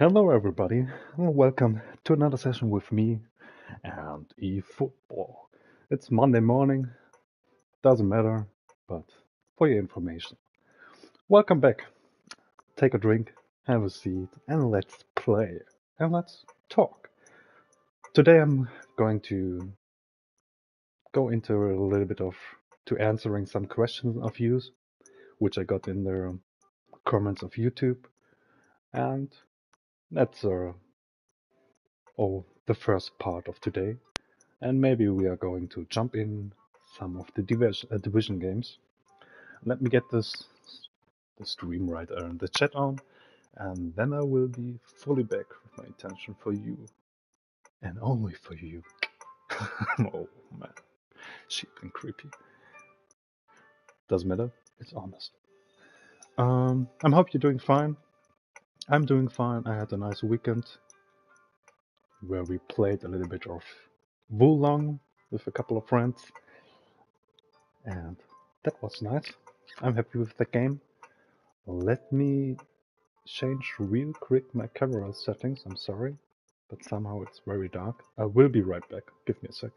Hello, everybody, and welcome to another session with me and eFootball. It's Monday morning, doesn't matter, but for your information. Welcome back. Take a drink, have a seat, and let's play. And let's talk. Today I'm going to go into a little bit of to answering some questions of yours, which I got in the comments of YouTube, and that's the first part of today. And maybe we are going to jump in some of the division games. Let me get the stream right and the chat on, and then I will be fully back with my attention for you, and only for you. Oh man, cheap and creepy. Doesn't matter. It's honest. I hope you're doing fine. I'm doing fine. I had a nice weekend where we played a little bit of Wulong with a couple of friends, and that was nice. I'm happy with the game. Let me change real quick my camera settings. I'm sorry, but somehow it's very dark. I will be right back. Give me a sec.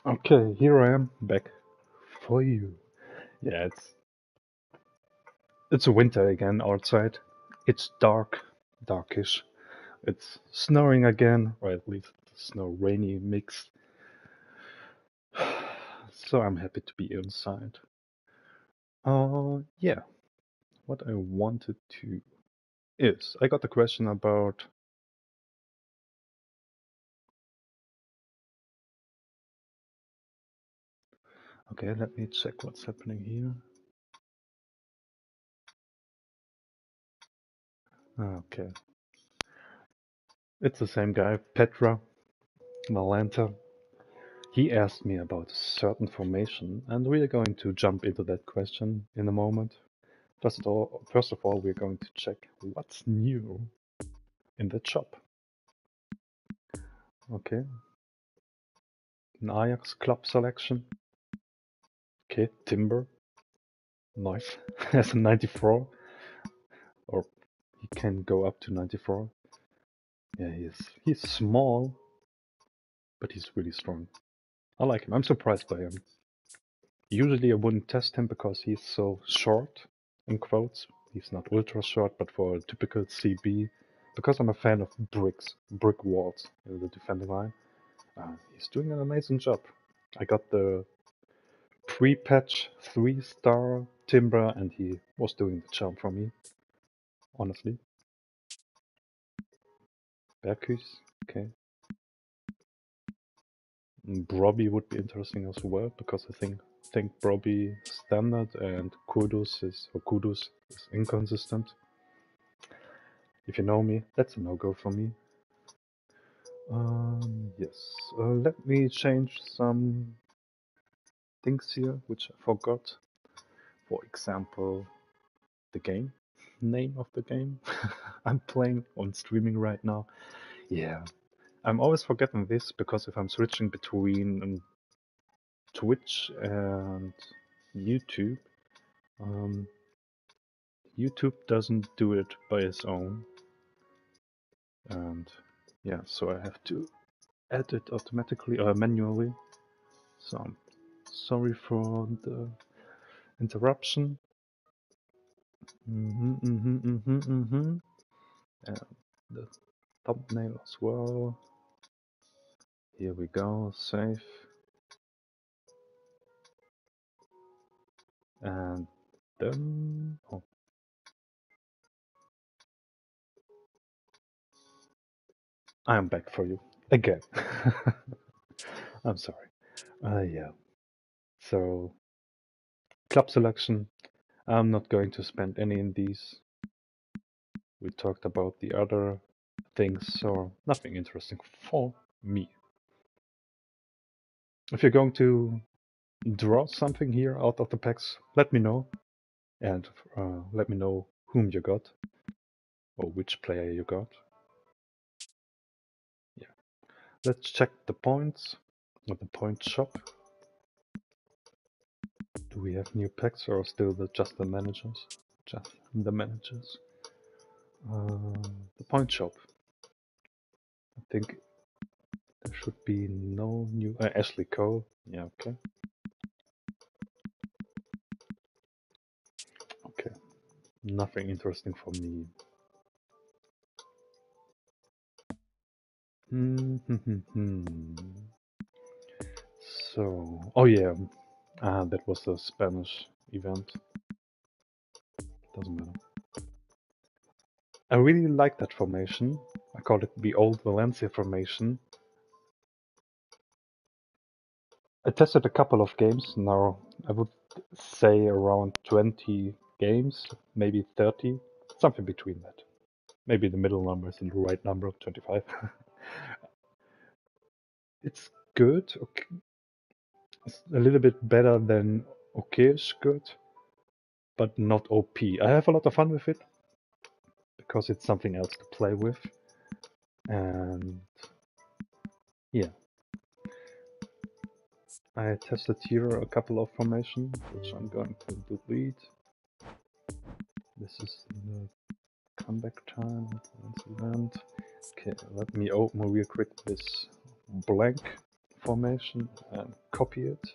Okay, here I am back for you. Yeah, it's a winter again outside. It's dark, darkish. It's snowing again, or at least snow rainy mix. So I'm happy to be inside. Yeah. What I wanted to is I got a question about. Okay, let me check what's happening here. Okay. It's the same guy, Petra Malanta. He asked me about a certain formation, and we are going to jump into that question in a moment. First of all, we're going to check what's new in the shop. Okay, an Ajax club selection. Okay, Timber. Nice. Has a 94, or he can go up to 94. Yeah, he's small, but he's really strong. I like him. I'm surprised by him. Usually I wouldn't test him because he's so short, in quotes. He's not ultra short, but for a typical CB, because I'm a fan of brick walls in the defending line, he's doing an amazing job. I got the pre-patch 3-star Timber, and he was doing the job for me, honestly. Berkus, okay. Broby would be interesting as well, because I think Broby standard and Kudus is inconsistent. If you know me, that's a no-go for me. Yes. Let me change some things here, which I forgot. For example, the game. Name of the game I'm playing on streaming right now. Yeah. I'm always forgetting this because if I'm switching between Twitch and YouTube, um, YouTube doesn't do it by its own. And yeah, so I have to add it automatically or manually. So I'm sorry for the interruption. The thumbnail as well. Here we go, save. And then, oh. I am back for you again. I'm sorry. Yeah. So, club selection. I'm not going to spend any in these. We talked about the other things, so nothing interesting for me. If you're going to draw something here out of the packs, let me know. And let me know whom you got, or which player you got. Yeah. Let's check the points, or the point shop. Do we have new packs, or still just the managers? Just the managers. The point shop. I think there should be no new... Ashley Cole. Yeah, okay. Okay. Nothing interesting for me. So... Oh yeah. That was the Spanish event. Doesn't matter. I really like that formation. I call it the old Valencia formation. I tested a couple of games now. I would say around 20 games, maybe 30, something between that. Maybe the middle number is the right number of 25. It's good. Okay. It's a little bit better than okayish good, but not OP. I have a lot of fun with it because it's something else to play with. And yeah. I tested here a couple of formations, which I'm going to delete. This is the comeback time, event. Okay, let me open real quick this blank formation and copy it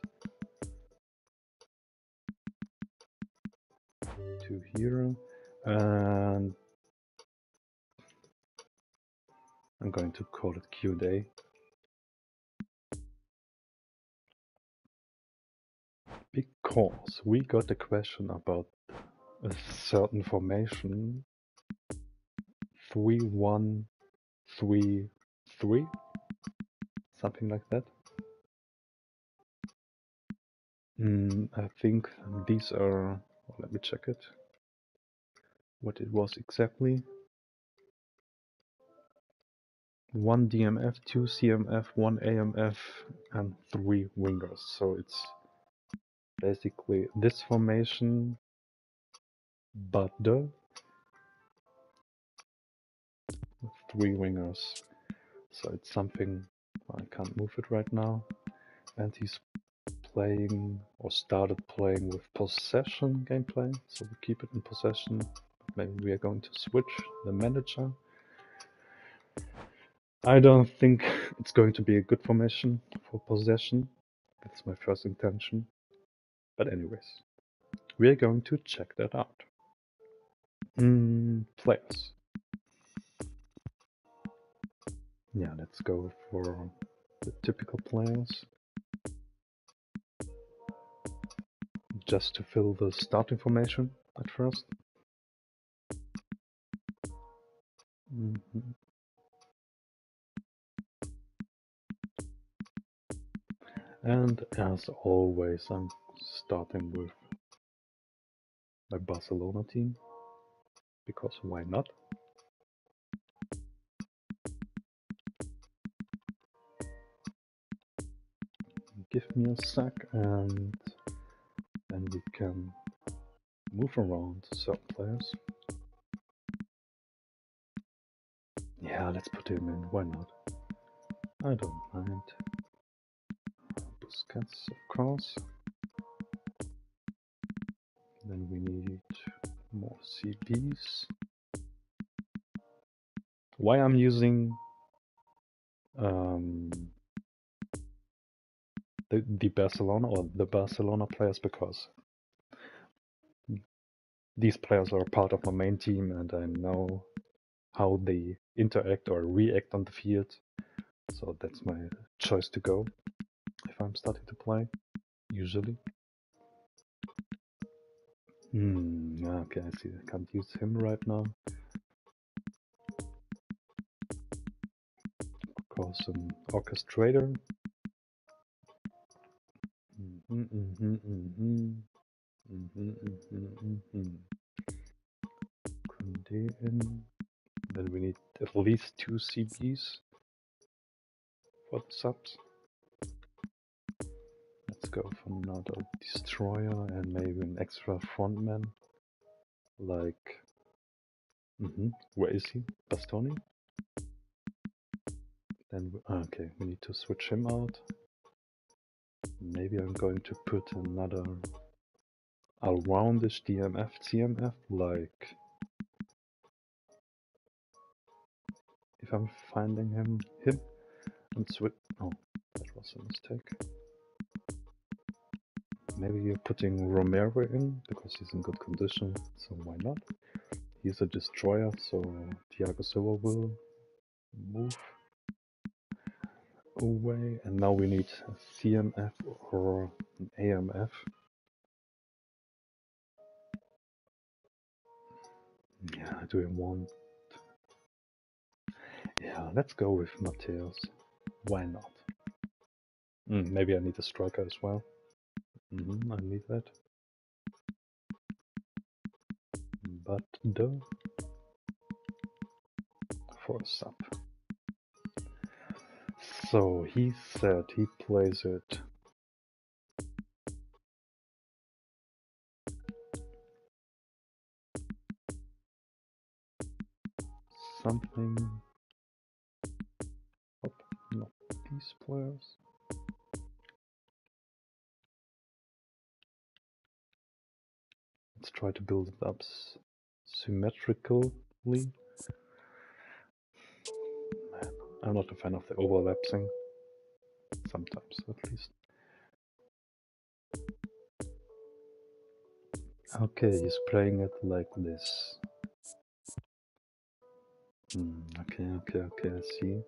to here. And I'm going to call it Q-Day. Because we got a question about a certain formation 3-1-3-3, something like that. I think these are, well, let me check it, what it was exactly. 1 DMF, 2 CMF, 1 AMF, and 3 wingers. So it's basically this formation, but the 3 wingers. So it's something, I can't move it right now. And he's playing, or started playing with possession gameplay. So we keep it in possession. Maybe we are going to switch the manager. I don't think it's going to be a good formation for possession. That's my first intention. But anyways, we're going to check that out. Players. Yeah, let's go for the typical players. Just to fill the starting formation at first. And as always, I'm starting with my Barcelona team, because why not? Give me a sec and then we can move around certain players. Yeah, let's put him in, why not? I don't mind. Busquets, of course. Then we need more CBs. Why I'm using the Barcelona or the Barcelona players, because these players are part of my main team and I know how they interact or react on the field. So that's my choice to go if I'm starting to play, usually. Okay, I see. I can't use him right now. Of course, an orchestrator. In. Then we need at least 2 CBs for the subs. Let's go for another destroyer and maybe an extra frontman. Like, where is he? Bastoni? Then, okay, we need to switch him out. Maybe I'm going to put another all-roundish DMF, CMF, like, if I'm finding him, and switch, oh, that was a mistake. Maybe you're putting Romero in, because he's in good condition, so why not? He's a destroyer, so Thiago Silva will move away, and now we need a CMF or an AMF. Yeah, do we want... Yeah, let's go with Mateus. Why not? Maybe I need a striker as well. I need that. But though, for a sub. So he said he plays it. Something. Oh, not these players. Let's try to build it up symmetrically. Man, I'm not a fan of the overlapping. Sometimes, at least. Okay, he's playing it like this. Okay, I see.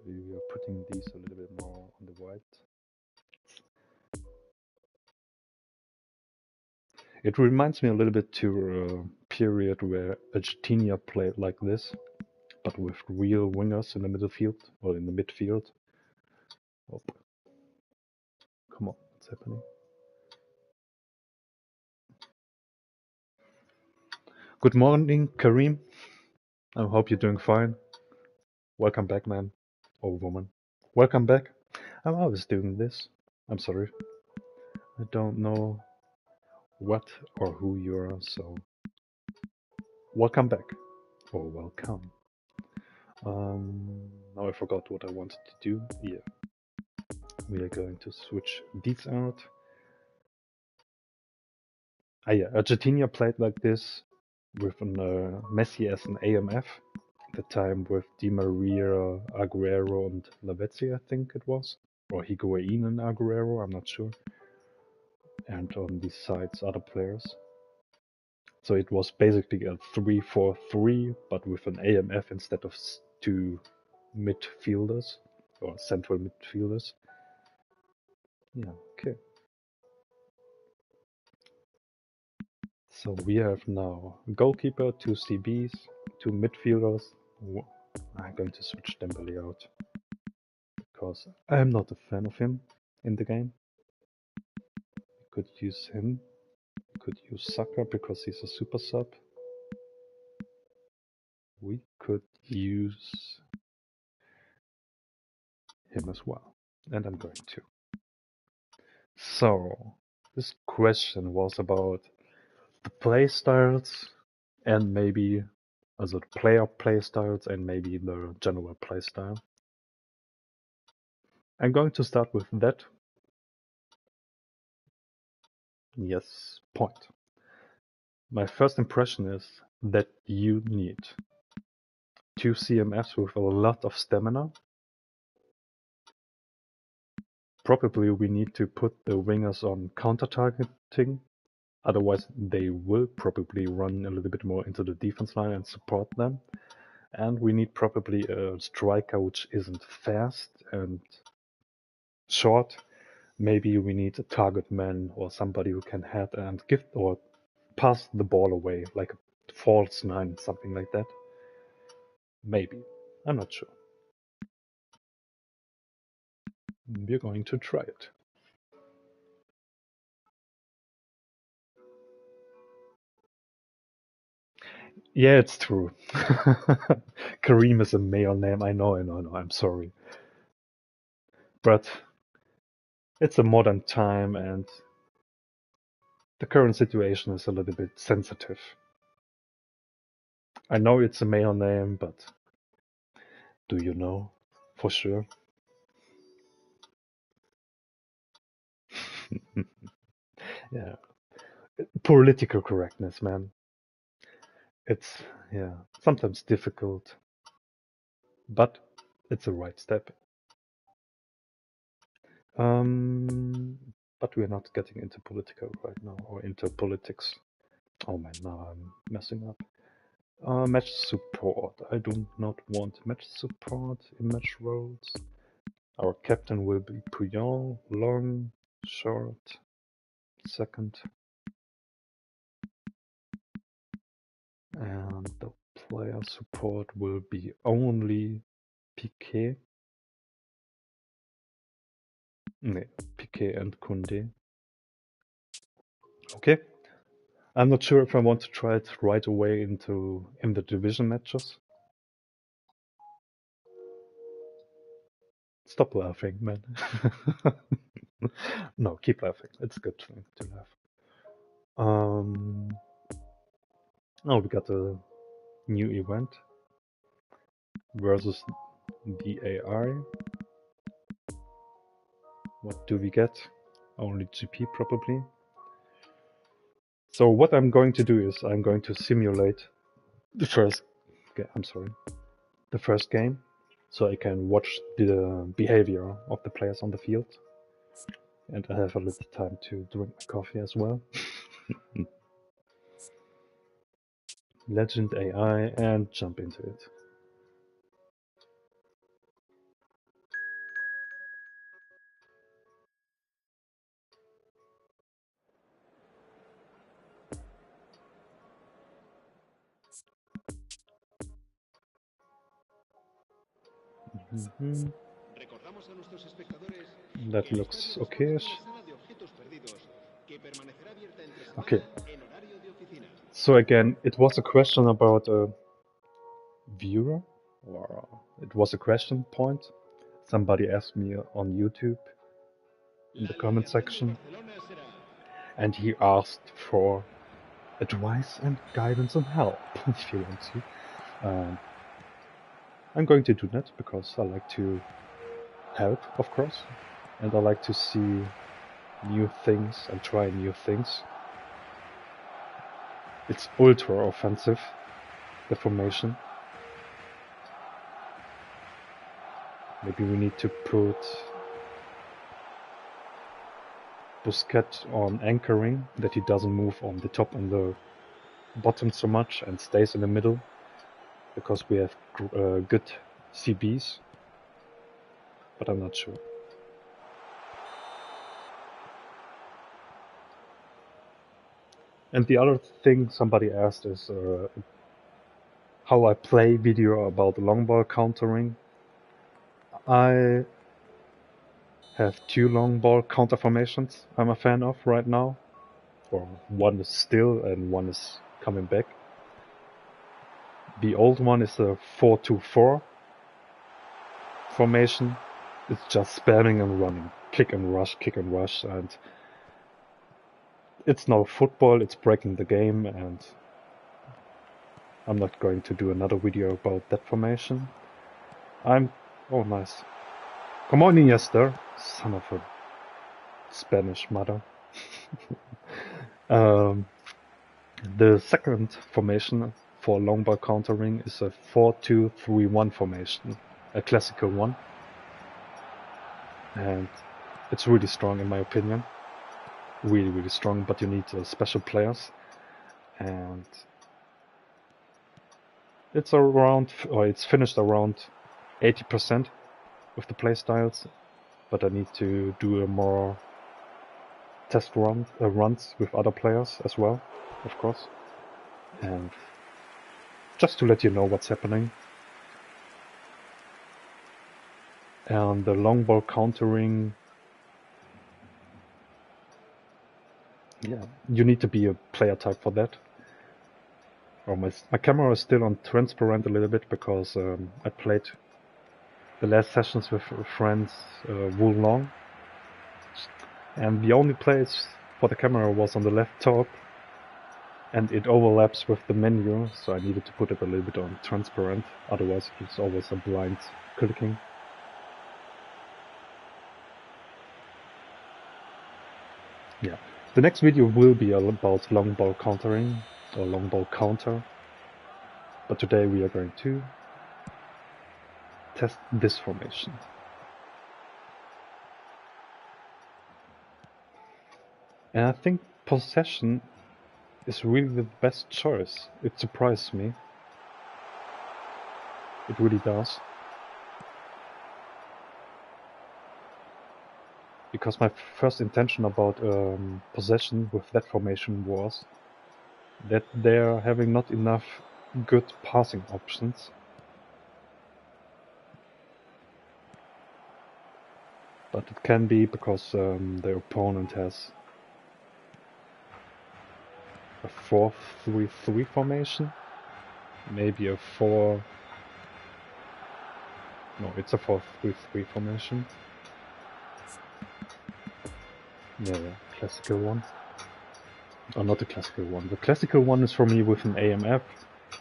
Maybe we are putting these a little bit more on the right. It reminds me a little bit to a period where Argentina played like this, but with real wingers in the middle field, or in the midfield. Oh. Come on, what's happening? Good morning, Kareem. I hope you're doing fine. Welcome back, man. Or woman. Welcome back. I'm always doing this. I'm sorry. I don't know what or who you are, so welcome back. Or welcome. Now I forgot what I wanted to do. Yeah. We are going to switch these out. Yeah, Argentina played like this with an, Messi as an AMF. At the time with Di Maria, Aguero and Lavezzi, I think it was. Or Higuain and Aguero, I'm not sure. And on these sides, other players. So it was basically a 3-4-3, but with an AMF instead of two midfielders, or central midfielders. Yeah, okay. So we have now a goalkeeper, two CBs, two midfielders. I'm going to switch Dembele out, because I'm not a fan of him in the game. We could use him. We could use Saka because he's a super sub. We could use him as well, and I'm going to. So, this question was about the play styles and maybe also the player play styles and maybe the general play style. I'm going to start with that. Yes, point. My first impression is that you need two CMFs with a lot of stamina. Probably we need to put the wingers on counter-targeting, otherwise they will probably run a little bit more into the defense line and support them. And we need probably a striker which isn't fast and short. Maybe we need a target man or somebody who can head and give or pass the ball away, like a false nine, something like that. Maybe. I'm not sure. We're going to try it. Yeah, it's true. Kareem is a male name. I know. I'm sorry. But It's a modern time and the current situation is a little bit sensitive. I know it's a male name, but do you know for sure? Yeah. Political correctness, man. It's, yeah, sometimes difficult, but it's a right step. But we're not getting into political right now or into politics. Oh man, now I'm messing up. Match support. I do not want match support in match roles. Our captain will be Puyol, long, short, second. And the player support will be only Piqué. Nee, Piqué and Koundé. Okay. I'm not sure if I want to try it right away in the division matches. Stop laughing, man. No, keep laughing. It's a good thing to laugh. Oh, we got a new event versus the AI. What do we get? Only GP probably. So what I'm going to do is I'm going to simulate the first. I'm sorry, the first game, so I can watch the behavior of the players on the field, and I have a little time to drink my coffee as well. Legend AI and jump into it. Mm-hmm. That looks okayish. Okay. So again, it was a question about a viewer, or it was a question point. Somebody asked me on YouTube in the comment section, and he asked for advice and guidance and help, if you want to. I'm going to do that because I like to help, of course, and I like to see new things and try new things. It's ultra offensive, the formation. Maybe we need to put Busquets on anchoring, that he doesn't move on the top and the bottom so much and stays in the middle, because we have good CBs, but I'm not sure. And the other thing somebody asked is how I play video about long ball countering. I have 2 long ball counter formations I'm a fan of right now. Or one is still and one is coming back. The old one is a 4-2-4 formation. It's just spamming and running. Kick and rush, and it's now football, it's breaking the game, and I'm not going to do another video about that formation. Oh nice. Come on, Iniesta, son of a Spanish mother. The second formation for long ball countering is a 4-2-3-1 formation, a classical one. And it's really strong in my opinion. Really, really strong, but you need special players. And it's finished around 80% with the playstyles, but I need to do a more test runs with other players as well, of course. And just to let you know what's happening. And the long ball countering, yeah, you need to be a player type for that. Oh, my camera is still on transparent a little bit because I played the last sessions with friends Long, And the only place for the camera was on the left top, and it overlaps with the menu, so I needed to put it a little bit on transparent, otherwise it's always a blind clicking. Yeah, the next video will be about long ball countering, or long ball counter, but today we are going to test this formation. And I think possession is really the best choice. It surprised me. It really does. Because my first intention about possession with that formation was that they're having not enough good passing options. But it can be because the opponent has a 4-3-3 formation, maybe a 4... No, it's a 4-3-3 formation. Yeah, classical one. Oh, not the classical one. The classical one is for me with an AMF.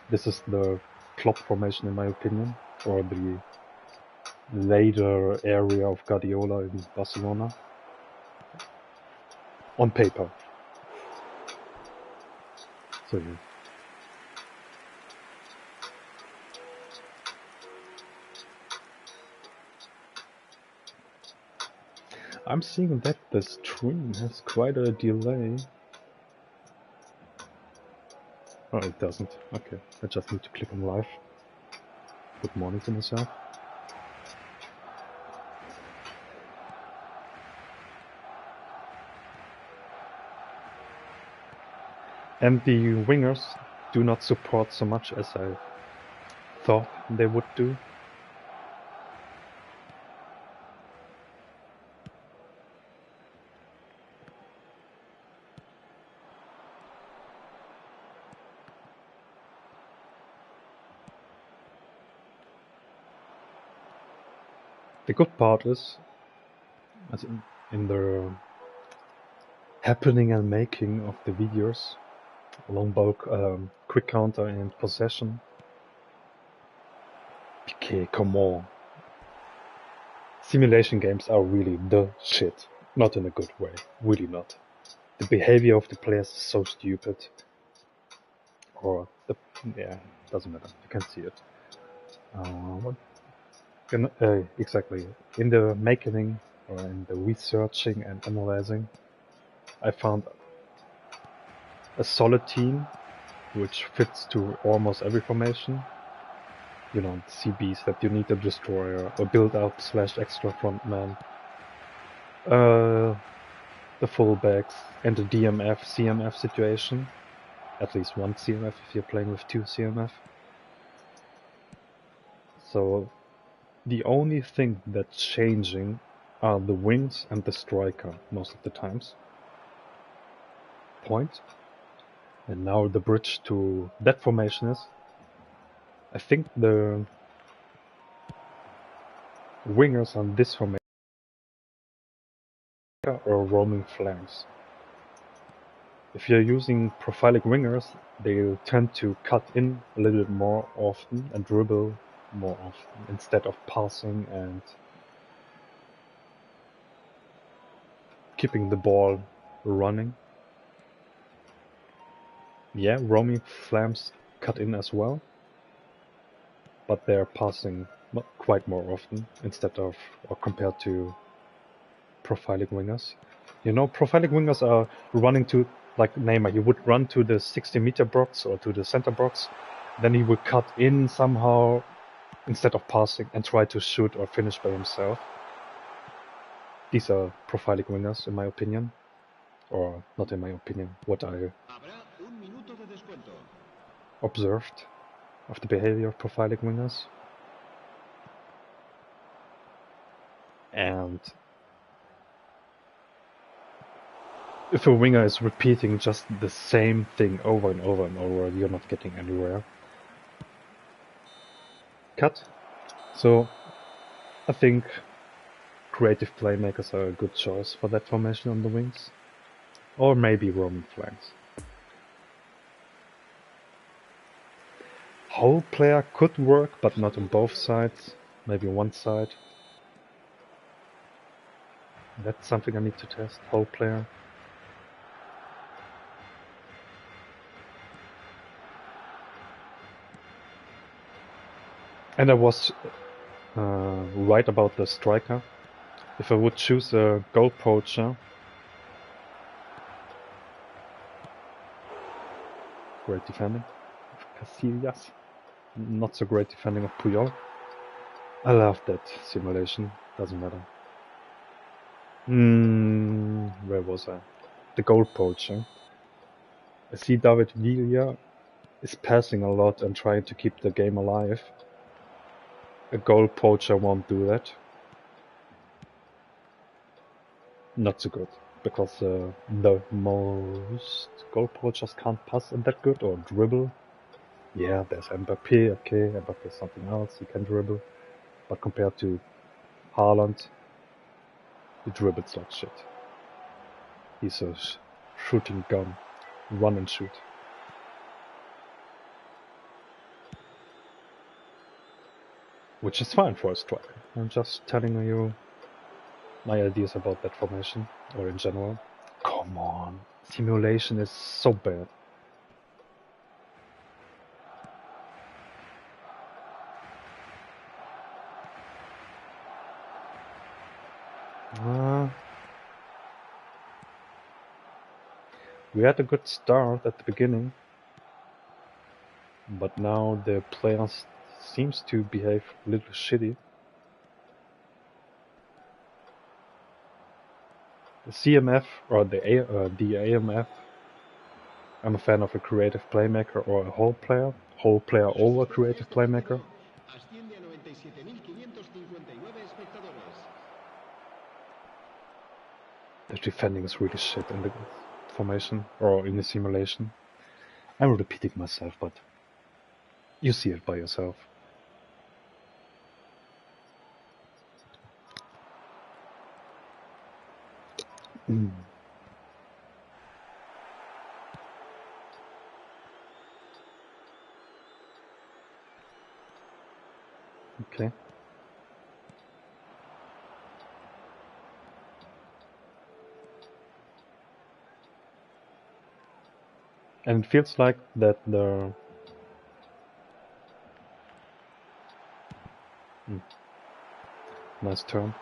This is the Klopp formation in my opinion, or the later area of Guardiola in Barcelona. On paper. So yeah. I'm seeing that the stream has quite a delay. Oh, it doesn't. Okay, I just need to click on live. Good morning to myself. And the wingers do not support so much as I thought they would do. The good part is, as in the happening and making of the videos, long ball, quick counter and possession. PK, come on. Simulation games are really the shit. Not in a good way. Really not. The behavior of the players is so stupid. Or, yeah, doesn't matter. You can see it. What? Exactly. In the making, or in the researching and analyzing, I found a solid team which fits to almost every formation. You know, CBs that you need a destroyer, or build up / extra frontman, the fullbacks, and the DMF, CMF situation. At least one CMF if you're playing with 2 CMF. So the only thing that's changing are the wings and the striker most of the times. Point. And now the bridge to that formation is, I think the wingers on this formation are roaming flanks. If you're using prophylak wingers, they tend to cut in a little bit more often and dribble more often instead of passing and keeping the ball running. Yeah, roaming flanks cut in as well, but they're passing quite more often instead of, or compared to prophylak wingers. You know, prophylak wingers are running to, like Neymar, he would run to the 60-meter box or to the center box, then he would cut in somehow instead of passing and try to shoot or finish by himself. These are prophylak wingers in my opinion. Or not in my opinion, what I observed of the behavior of prophylak wingers. And if a winger is repeating just the same thing over and over and over, you're not getting anywhere. Cut. So I think creative playmakers are a good choice for that formation on the wings. Or maybe roaming flanks. Whole player could work, but not on both sides. Maybe on one side. That's something I need to test. Whole player. And I was right about the striker. If I would choose a goal poacher, great defending of Casillas, not so great defending of Puyol. I love that simulation, doesn't matter. Where was I? The goal poacher. I see David Villa is passing a lot and trying to keep the game alive. A goal poacher won't do that. Not so good, because the most goal poachers can't pass and that good or dribble. Yeah, there's Mbappé, okay, Mbappé is something else, he can dribble. But compared to Haaland, he dribbles like shit. He's a shooting gun, run and shoot. Which is fine for a striker. I'm just telling you my ideas about that formation, or in general. Come on, simulation is so bad. We had a good start at the beginning, but now the players seems to behave a little shitty. The CMF or the AMF, I'm a fan of a creative playmaker or a whole player over creative playmaker. The defending is really shit in the formation or in the simulation. I'm repeating myself, but you see it by yourself. Okay. And it feels like that the nice term,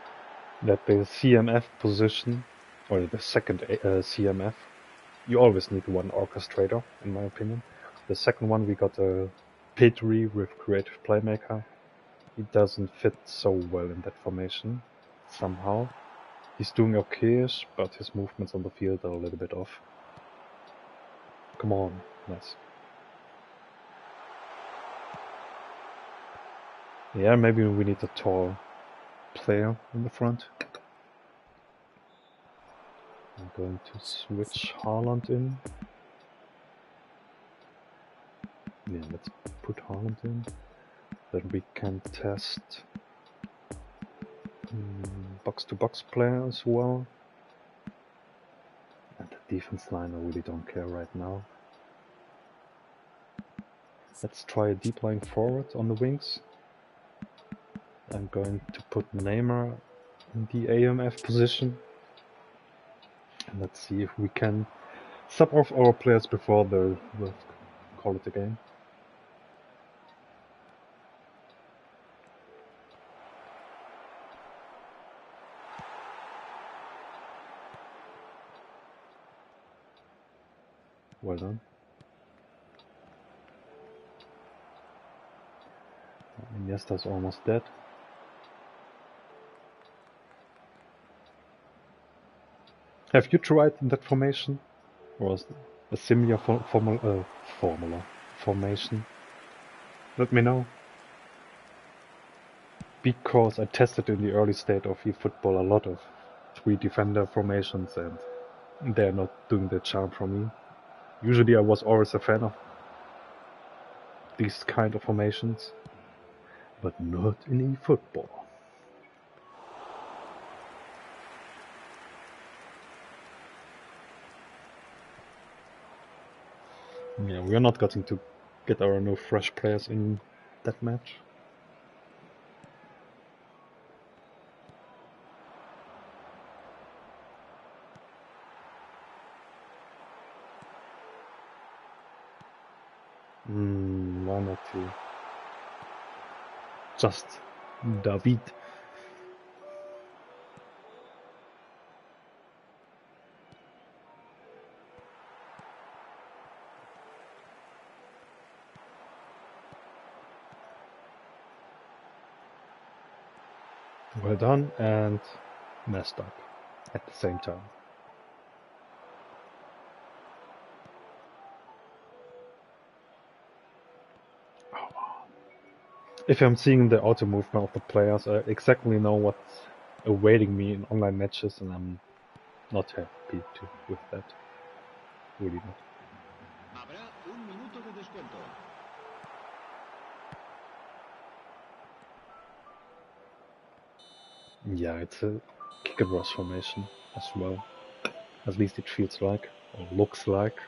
that the CMF position, or the second CMF, you always need one orchestrator, in my opinion. The second one, we got a Pedri with creative playmaker. He doesn't fit so well in that formation, somehow. He's doing okay-ish, but his movements on the field are a little bit off. Come on, nice. Yeah, maybe we need a tall player in the front. I'm going to switch Haaland in. Yeah, let's put Haaland in. Then we can test box-to-box player as well. And the defense line, I really don't care right now. Let's try a deep lying forward on the wings. I'm going to put Neymar in the AMF position. And let's see if we can sub off our players before the call it a game. Well done. Iniesta's almost dead. Have you tried that formation? Or a similar formation? Let me know. Because I tested in the early state of eFootball a lot of 3 defender formations and they're not doing the charm for me. Usually I was always a fan of these kind of formations, but not in eFootball. Yeah, we are not getting to get our no fresh players in that match. One or two. Just David. Well done and messed up at the same time. If I'm seeing the auto movement of the players, I exactly know what's awaiting me in online matches, and I'm not happy with that. Really not. Habrá un minuto de descuento. Yeah, it's a kick and rush formation as well. At least it feels like, or looks like.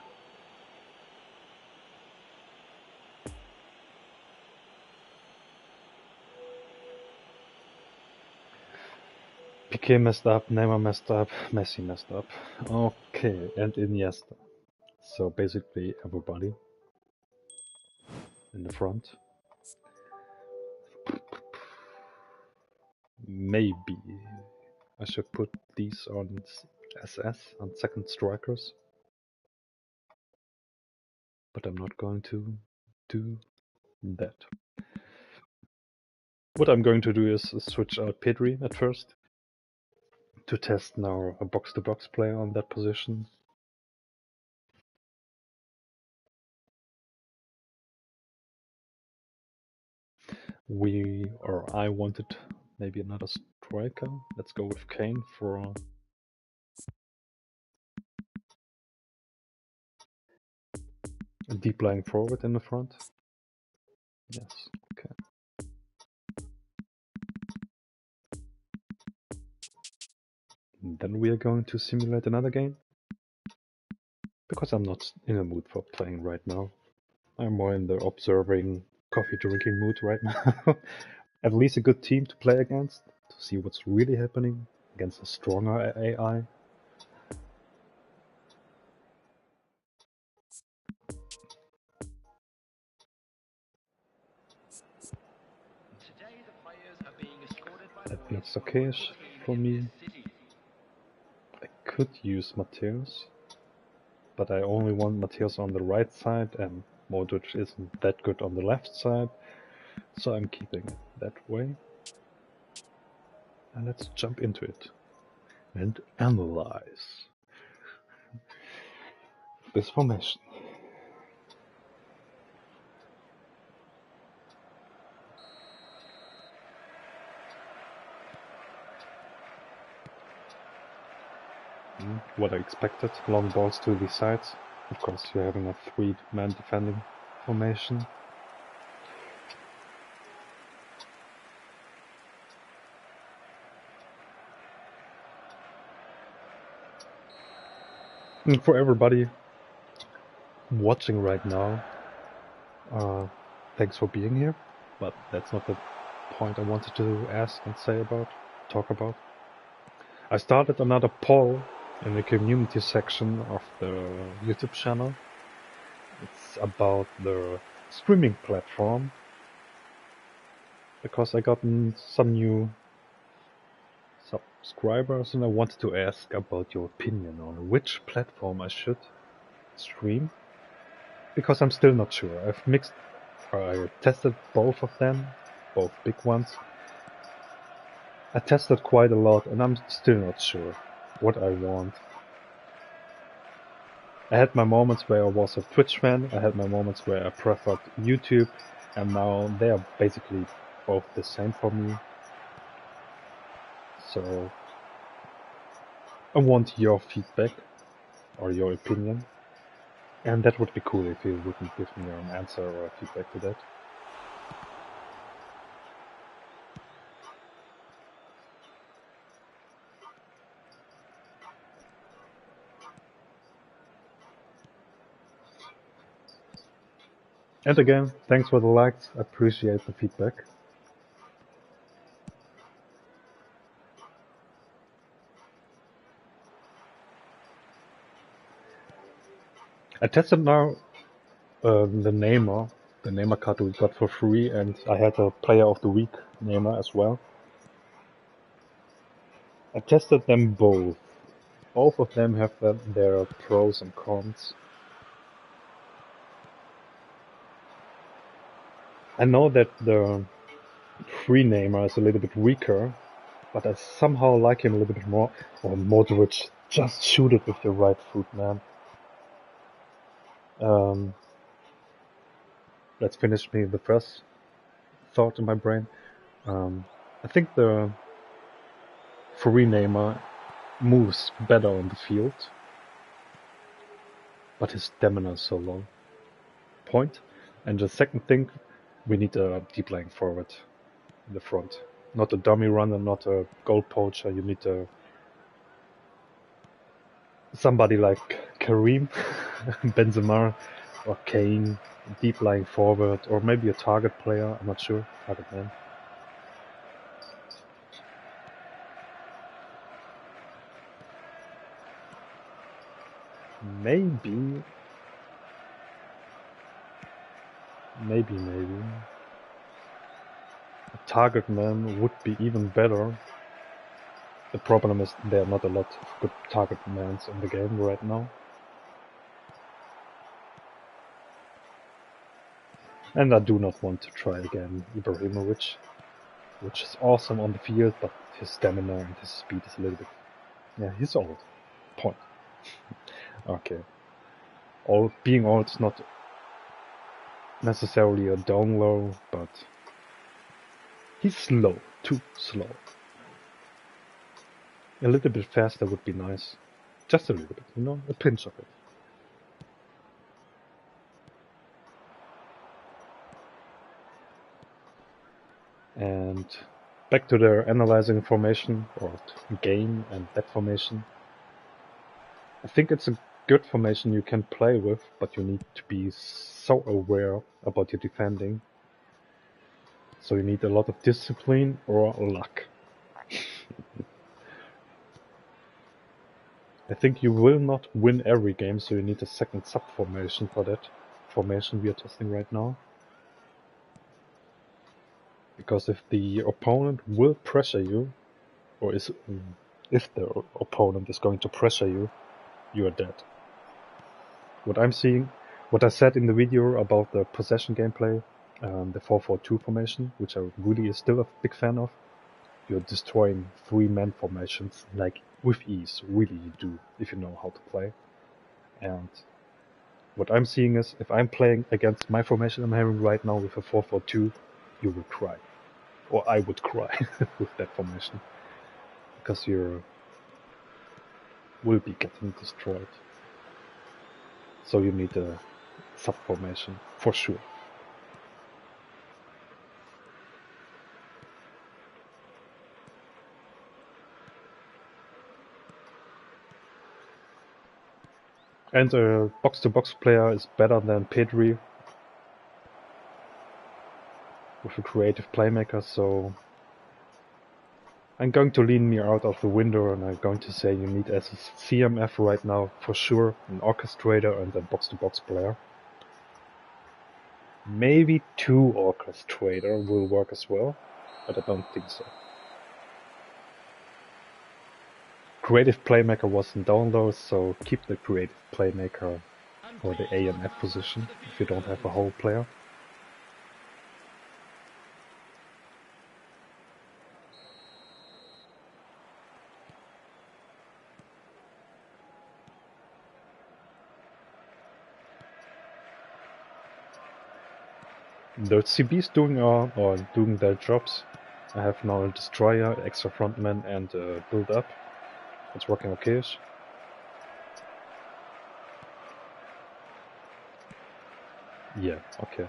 Piqué messed up, Neymar messed up, Messi messed up. Okay, and Iniesta. So basically everybody in the front. Maybe I should put these on SS, on second strikers. But I'm not going to do that. What I'm going to do is switch out Pedri at first to test now a box-to-box player on that position. I wanted maybe another striker. Let's go with Kane for a deep lying forward in the front. Yes, okay. And then we are going to simulate another game. Because I'm not in a mood for playing right now. I'm more in the observing, coffee drinking mood right now. At least a good team to play against, to see what's really happening against a stronger AI. That looks okay-ish for me. I could use Mateus, but I only want Mateus on the right side, and Modric isn't that good on the left side, so I'm keeping it that way. And let's jump into it and analyze this formation. What I expected, long balls to the sides. Of course, you're having a three-man defending formation. And for everybody watching right now, thanks for being here. But that's not the point I wanted to ask and talk about. I started another poll in the community section of the YouTube channel. It's about the streaming platform, because I got some new subscribers and I wanted to ask about your opinion on which platform I should stream, because I'm still not sure. I tested both of them, both big ones. I tested quite a lot and I'm still not sure what I want. I had my moments where I was a Twitch fan, I had my moments where I preferred YouTube, and now they are basically both the same for me. So I want your feedback or your opinion, and that would be cool if you wouldn't give me an answer or a feedback to that. And again, thanks for the likes. I appreciate the feedback. I tested now the Neymar card we got for free, and I had a Player of the Week Neymar as well. I tested them both. Both of them have their pros and cons. I know that the free Neymar is a little bit weaker, but I somehow like him a little bit more. Or Modric, just shoot it with your right foot, man. Let's finish me the first thought in my brain. I think the free Neymar moves better on the field, but his stamina is so low. Point. And the second thing, we need a deep lying forward in the front. Not a dummy runner, not a goal poacher. You need somebody like Karim, Benzema, or Kane, deep lying forward, or maybe a target player. I'm not sure. Target man. Maybe. A target man would be even better. The problem is there are not a lot of good target mans in the game right now. And I do not want to try again Ibrahimovic, which is awesome on the field, but his stamina and his speed is a little bit... Yeah, he's old. Point. Okay. Being old is not necessarily a down low, but he's slow. Too slow. A little bit faster would be nice. Just a little bit, you know? A pinch of it. And back to the analyzing formation, or game and that formation. I think it's a good formation you can play with, but you need to be so aware about your defending. So you need a lot of discipline or luck. I think you will not win every game, so you need a second sub-formation for that formation we are testing right now. Because if the opponent will pressure you, or if the opponent is going to pressure you, you are dead. What I'm seeing, what I said in the video about the possession gameplay, the 4-4-2 formation, which I really still a big fan of, you're destroying 3-man formations like with ease. Really, you do if you know how to play. And what I'm seeing is, if I'm playing against my formation I'm having right now with a 4-4-2, you will cry, or I would cry with that formation, because you will be getting destroyed. So you need a sub formation for sure. And a box-to-box player is better than Pedri with a creative playmaker, so I'm going to lean me out of the window and I'm going to say you need as a CMF right now for sure an orchestrator and a box-to-box player. Maybe 2 orchestrator will work as well, but I don't think so. Creative playmaker wasn't down though, so keep the creative playmaker for the A and F position if you don't have a whole player. The CBs doing their jobs. I have now a destroyer, extra frontman, and build up. It's working okay-ish. Yeah, okay.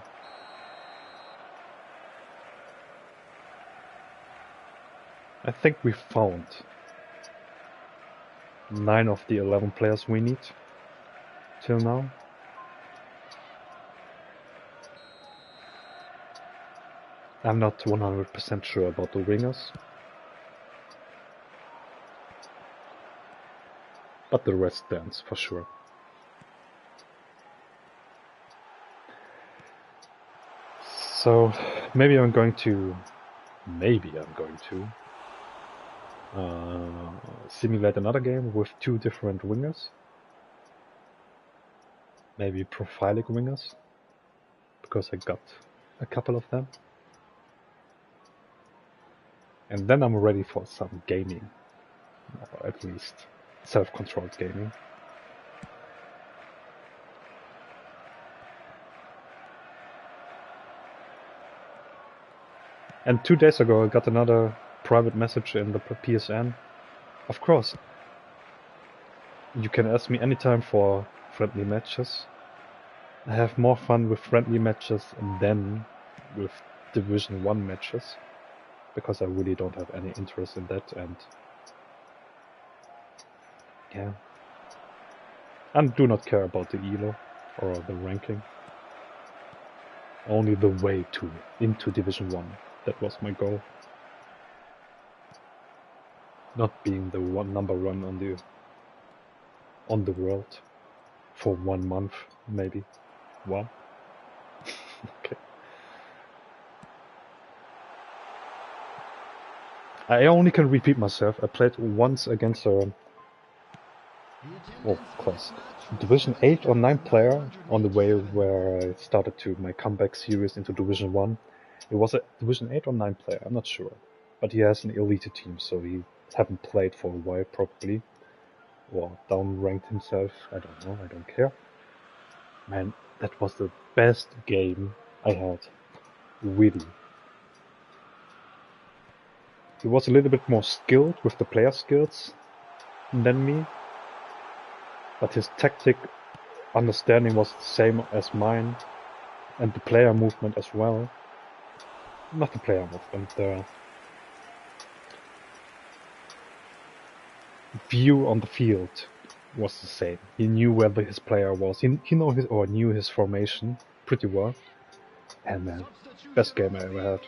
I think we found 9 of the 11 players we need till now. I'm not 100% sure about the wingers, but the rest stands for sure. So maybe I'm going to simulate another game with two different wingers. Maybe profiling wingers, because I got a couple of them. And then I'm ready for some gaming, or at least self-controlled gaming. And 2 days ago I got another private message in the PSN. Of course, you can ask me anytime for friendly matches. I have more fun with friendly matches than with Division 1 matches, because I really don't have any interest in that, and yeah. And do not care about the ELO or the ranking. Only the way into Division 1. That was my goal. Not being the number one on the world for 1 month, maybe. One. Okay. I only can repeat myself. I played once against close. Division 8 or 9 player on the way where I started to my comeback series into Division 1. It was a Division 8 or 9 player, I'm not sure. But he has an elite team, so he haven't played for a while probably. Or down-ranked himself, I don't know, I don't care. Man, that was the best game I had. Really. He was a little bit more skilled with the player skills than me. But his tactic understanding was the same as mine. And the player movement as well. Not the player movement, the view on the field was the same. He knew where his player was. He knew his formation pretty well. And man, best game I ever had.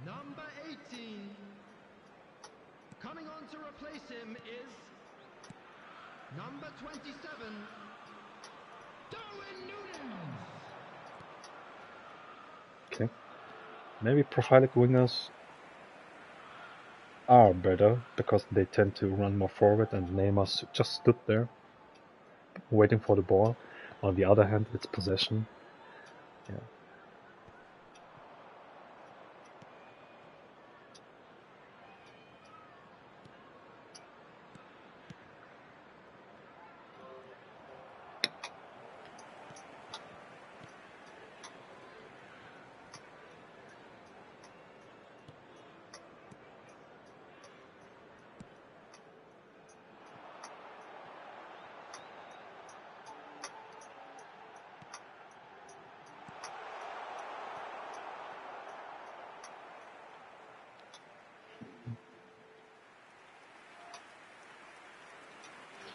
Number 18. Coming on to replace him is number 27, Darwin Nunes. Okay. Maybe profiling wingers are better because they tend to run more forward, and Neymar just stood there waiting for the ball. On the other hand, it's possession. Yeah.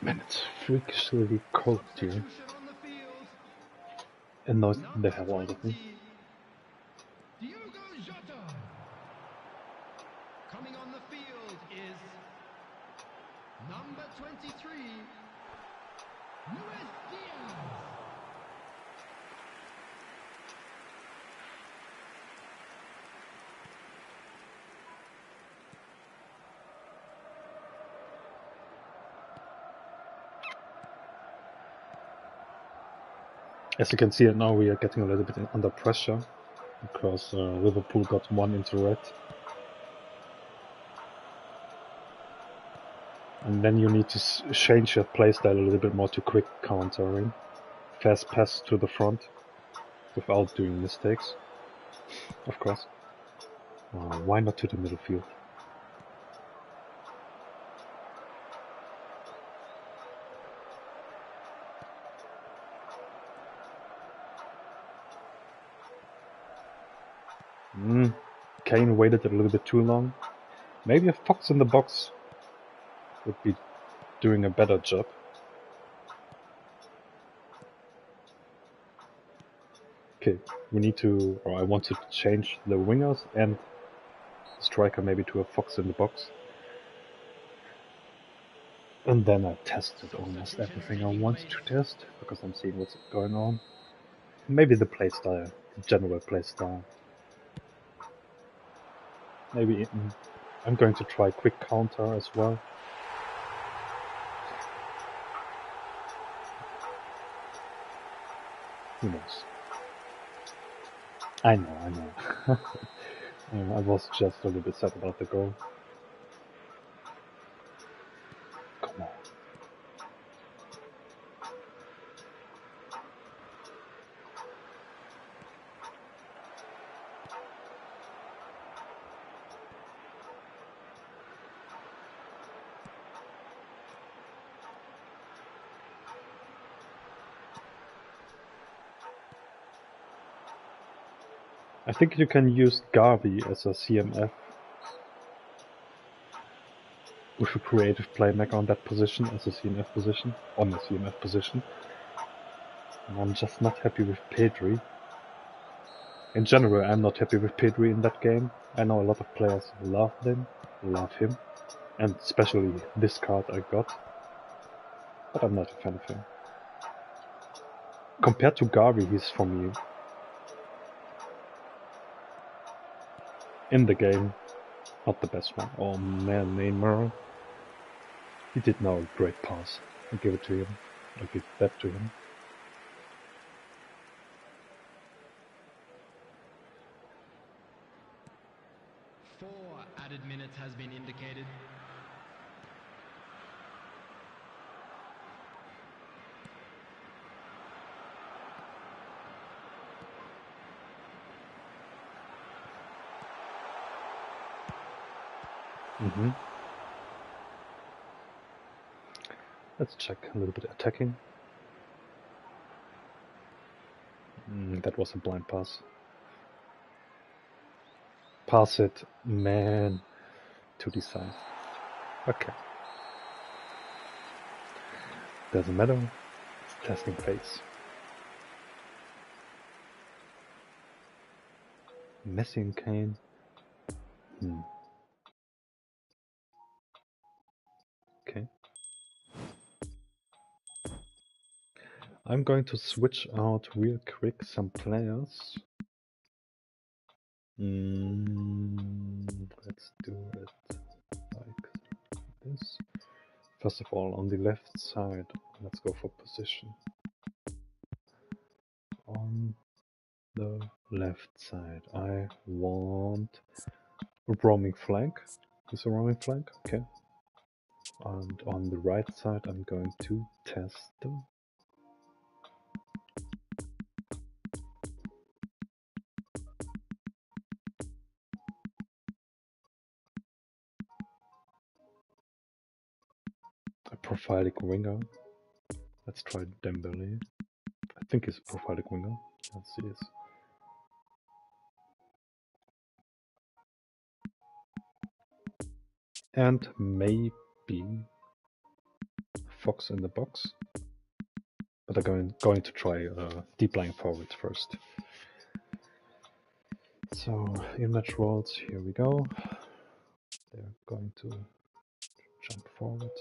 Man, it's freakishly cold here. And now they have all of me. Coming on the field is number 23, Luis Diaz. As you can see now, we are getting a little bit under pressure because Liverpool got one into red. And then you need to change your playstyle a little bit more to quick countering. Fast pass to the front without doing mistakes, of course. Why not to the middle field? Kane waited a little bit too long. Maybe a fox in the box would be doing a better job. Okay, we need to, or I want to change the wingers and the striker maybe to a fox in the box. And then I tested almost everything I wanted to test, because I'm seeing what's going on. Maybe the playstyle, the general playstyle. Maybe I'm going to try quick counter as well. Who knows? I know. I was just a little bit sad about the goal. Come on. I think you can use Garvey as a CMF with a creative playmaker on that position as a CMF position, on the CMF position. And I'm just not happy with Pedri. In general, I'm not happy with Pedri in that game. I know a lot of players love him, and especially this card I got. But I'm not a fan of him. Compared to Garvey, he's for me in the game not the best one. Oh man, Neymar. He did now a great pass. I give it to him. I give that to him. Four added minutes has been indicated. Let's check a little bit attacking. That was a blind pass. Pass it, man. To decide. Okay. Doesn't matter. It's testing phase. Messi and Kane. Okay. I'm going to switch out real quick some players. Let's do it like this. First of all, on the left side, let's go for position. On the left side, I want a roaming flank. Is a roaming flank? Okay. And on the right side, I'm going to test a profiling winger. Let's try Dembele. I think he's a profiling winger. Let's see this. And maybe Fox in the box. But I'm going to try deep lying forward first. So image rolls, here we go. They're going to jump forward.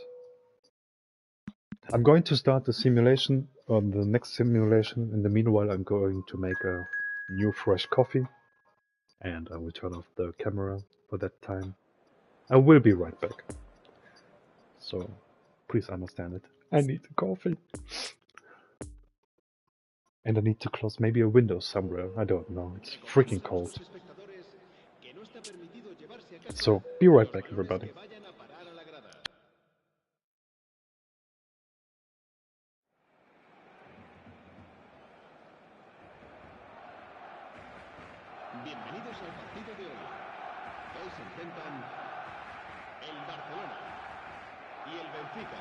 I'm going to start the simulation, or the next simulation. In the meanwhile, I'm going to make a new fresh coffee. And I will turn off the camera for that time. I will be right back. So please understand it. I need a coffee. And I need to close maybe a window somewhere. I don't know. It's freaking cold. So be right back, everybody. Bienvenidos al partido de hoy. Hoy se enfrentan el Barcelona y el Benfica.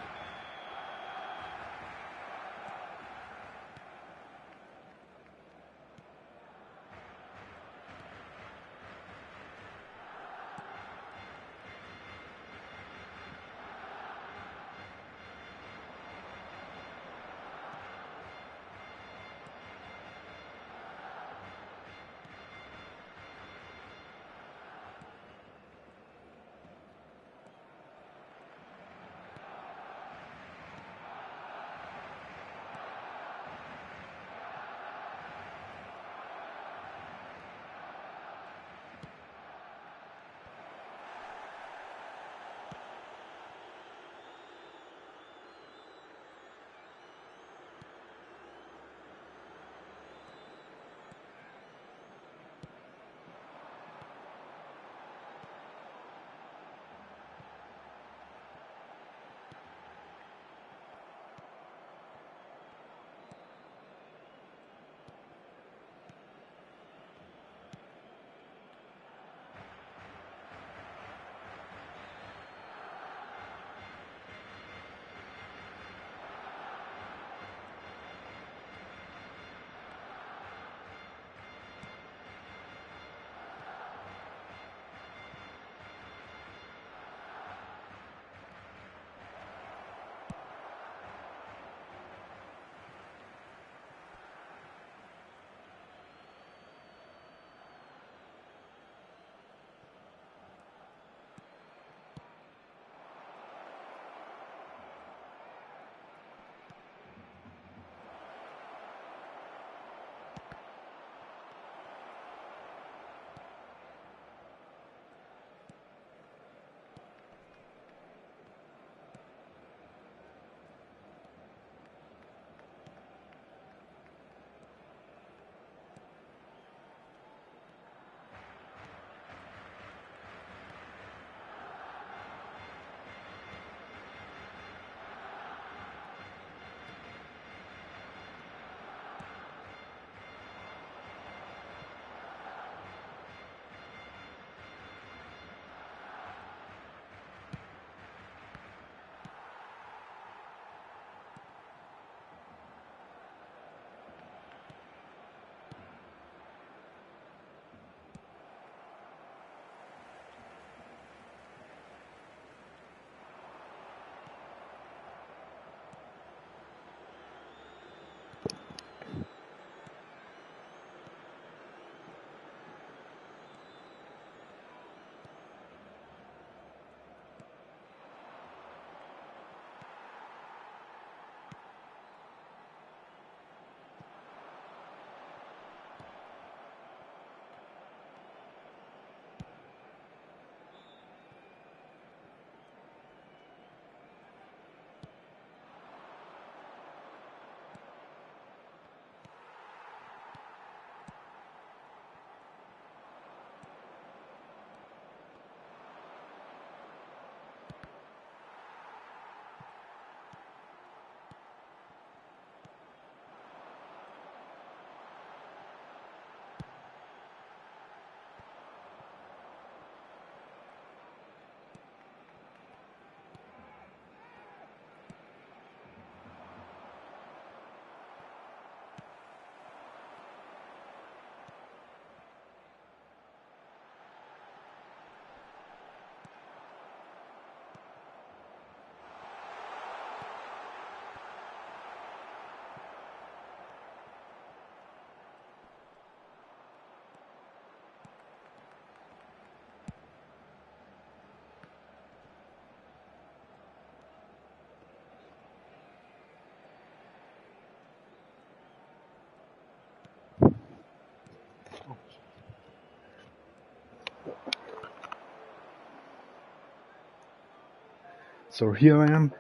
So here I am.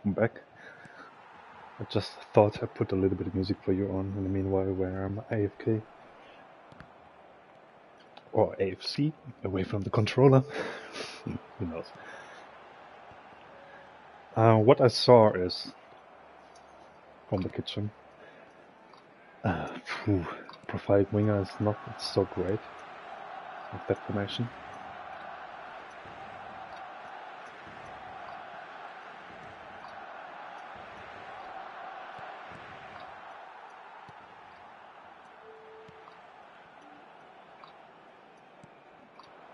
I'm back. I just thought I'd put a little bit of music for you on in the meanwhile where I'm AFK. Or AFC, away from the controller. Who knows. What I saw is, from the kitchen, profile winger is not so great with that formation.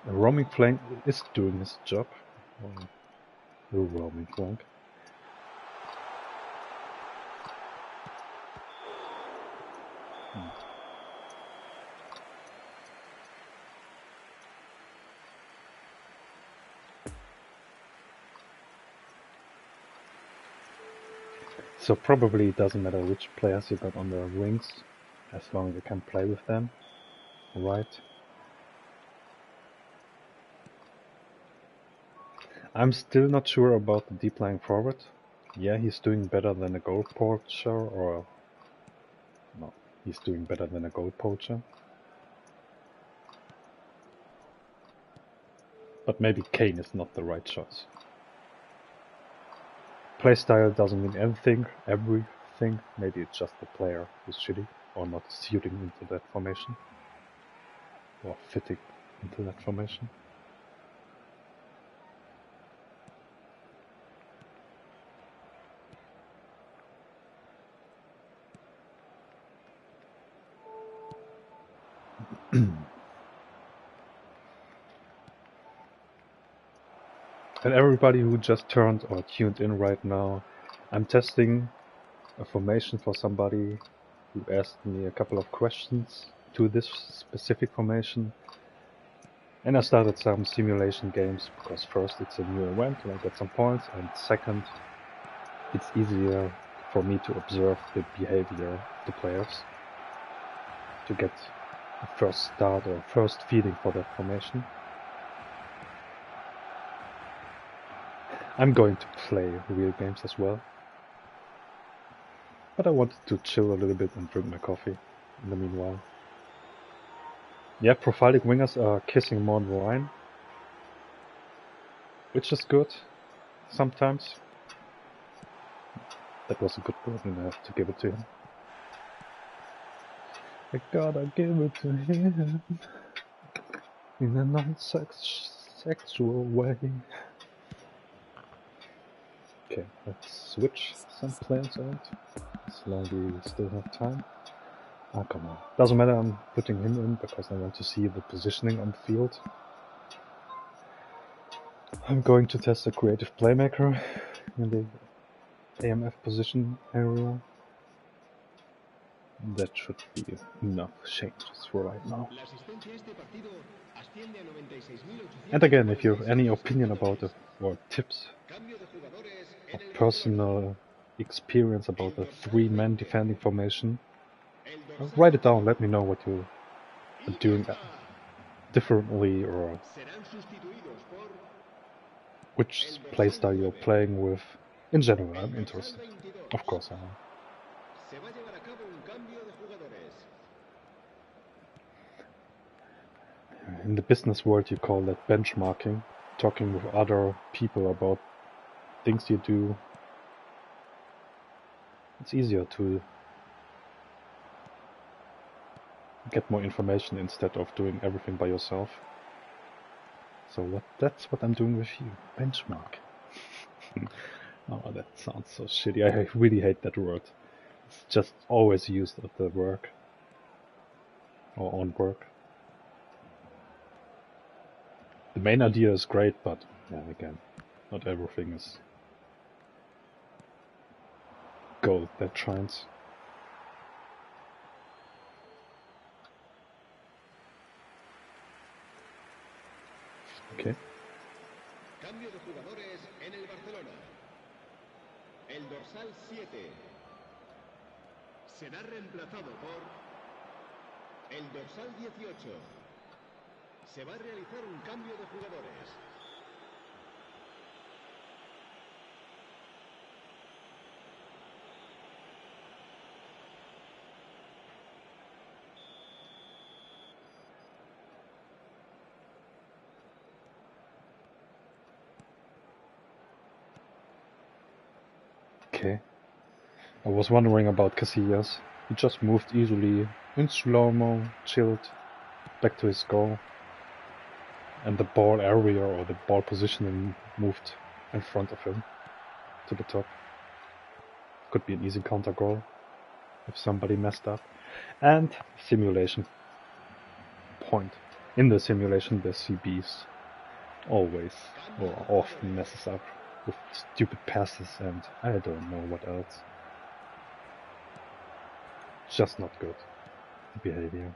The roaming flank is doing his job. The roaming flank. So probably it doesn't matter which players you got on the wings, as long as you can play with them, right? I'm still not sure about the deep lying forward. Yeah, he's doing better than a goal poacher, or no, he's doing better than a goal poacher. But maybe Kane is not the right choice. Playstyle doesn't mean everything. Maybe it's just the player who's shitty or not suiting into that formation or fitting into that formation. And everybody who just turned or tuned in right now, I'm testing a formation for somebody who asked me a couple of questions to this specific formation. And I started some simulation games because first it's a new event and I get some points, and second it's easier for me to observe the behavior of the players to get a first start or first feeling for that formation. I'm going to play real games as well, but I wanted to chill a little bit and drink my coffee in the meanwhile. Yeah, profiling wingers are kissing more than wine, which is good sometimes. That was a good word and I have to give it to him. I gotta give it to him in a non-sexual way. Okay, let's switch some players out, as long as we still have time. Ah, come on. Doesn't matter, I'm putting him in because I want to see the positioning on the field. I'm going to test a creative playmaker in the AMF position area. That should be enough changes for right now. And again, if you have any opinion about it, or tips, or personal experience about a 3-man defending formation, write it down, let me know what you are doing differently, or which playstyle you're playing with. In general, I'm interested. Of course I am. In the business world you call that benchmarking, talking with other people about things you do. It's easier to get more information instead of doing everything by yourself. So that's what I'm doing with you. Benchmark. Oh, that sounds so shitty. I really hate that word. It's just always used at the work. Or on work. The main idea is great, but yeah, again, not everything is gold that shines. Okay. Cambio de jugadores en el Barcelona. El dorsal 7 será reemplazado por el dorsal 18. Se va a realizar un cambio de jugadores. Okay. I was wondering about Casillas. He just moved easily, in slow-mo, chilled, back to his goal. And the ball area or the ball positioning moved in front of him to the top. Could be an easy counter goal if somebody messed up. And simulation. Point. In the simulation, the CBs always or often messes up with stupid passes and I don't know what else. Just not good. The behavior.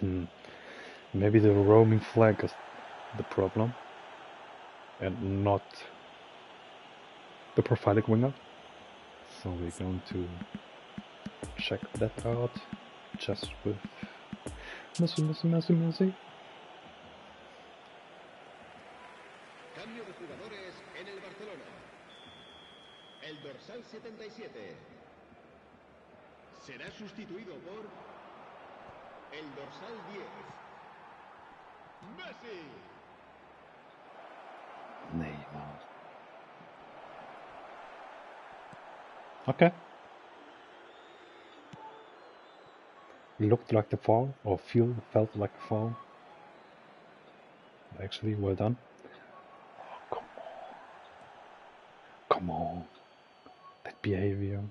Mm-hmm. Maybe the roaming flag is the problem and not the profiling winger. So we're going to check that out just with Messi. Cambio de jugadores en el Barcelona. El dorsal 77 será sustituido por el dorsal 10. Messi. Neymar. Okay. It looked like the fall, or felt like a fall. Actually, well done. Oh, come on. That behavior.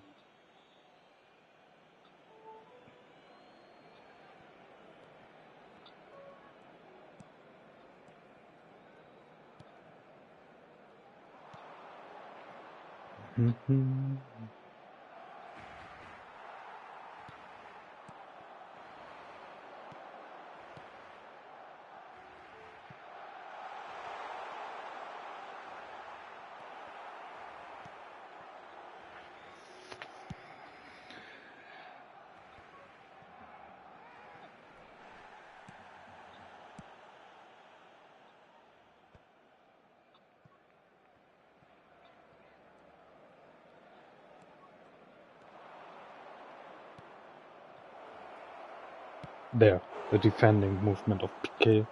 There, the defending movement of Piqué.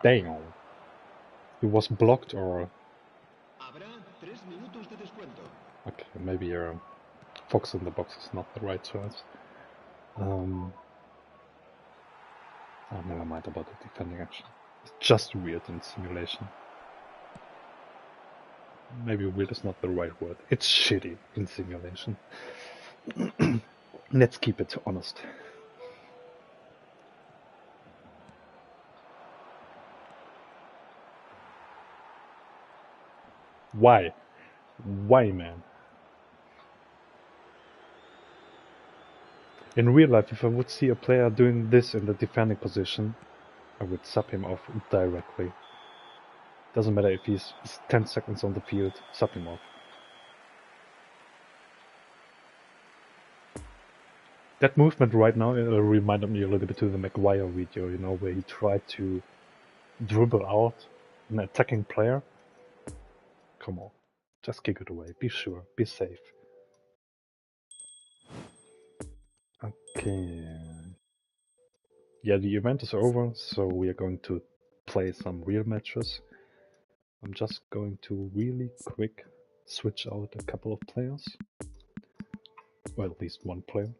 Damn. He was blocked or... Habrá 3 minutos de descuento. Okay, maybe Fox in the box is not the right choice. Oh, never mind about the defending action. It's just weird in simulation. Maybe weird is not the right word. It's shitty in simulation. Let's keep it honest. Why? Why, man? In real life, if I would see a player doing this in the defending position, I would sub him off directly. Doesn't matter if he's 10 seconds on the field, sub him off. That movement right now reminded me a little bit to the Maguire video, you know, where he tried to dribble out an attacking player. Come on, just kick it away. Be sure, be safe. Okay. Yeah, the event is over, so we are going to play some real matches. I'm just going to really quick switch out a couple of players. Well, at least one player.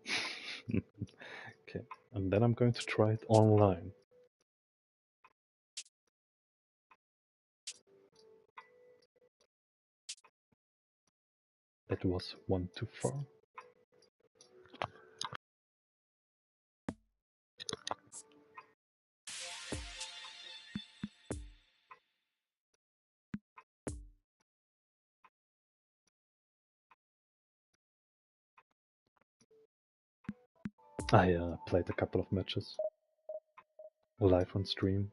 Okay, and then I'm going to try it online. That was one too far. I played a couple of matches live on stream.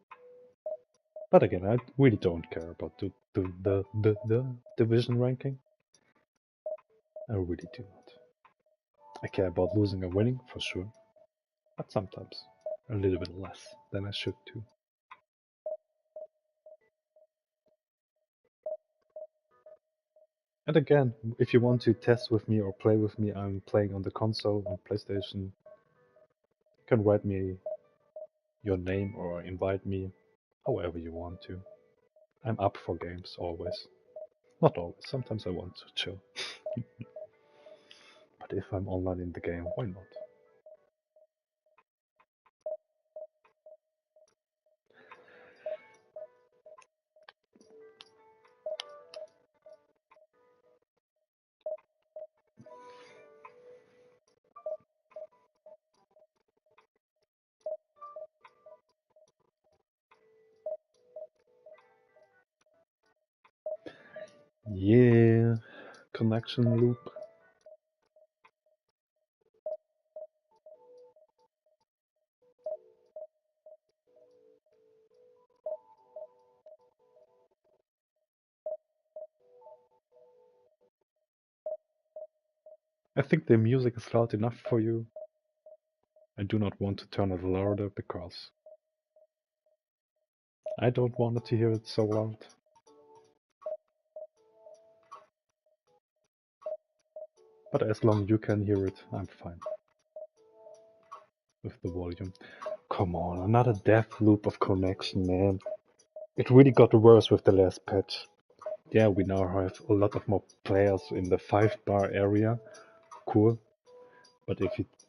But again, I really don't care about the division ranking. I really do not. I care about losing and winning, for sure. But sometimes a little bit less than I should too. And again, if you want to test with me or play with me, I'm playing on the console on PlayStation. You can write me your name or invite me however you want to. I'm up for games always. Not always, sometimes I want to chill. But if I'm online in the game, why not? Yeah, connection loop. I think the music is loud enough for you. I do not want to turn it louder because I don't want to hear it so loud. But as long as you can hear it, I'm fine with the volume. Come on, another death loop of connection, man. It really got worse with the last patch. Yeah, we now have a lot of more players in the 5-bar area. Cool. But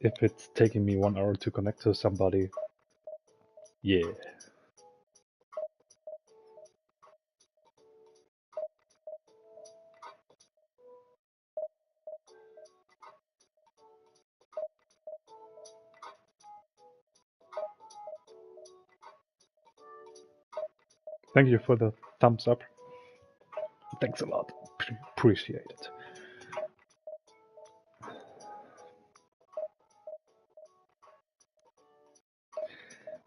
if it's taking me 1 hour to connect to somebody, yeah. Thank you for the thumbs up. Thanks a lot. Appreciate it.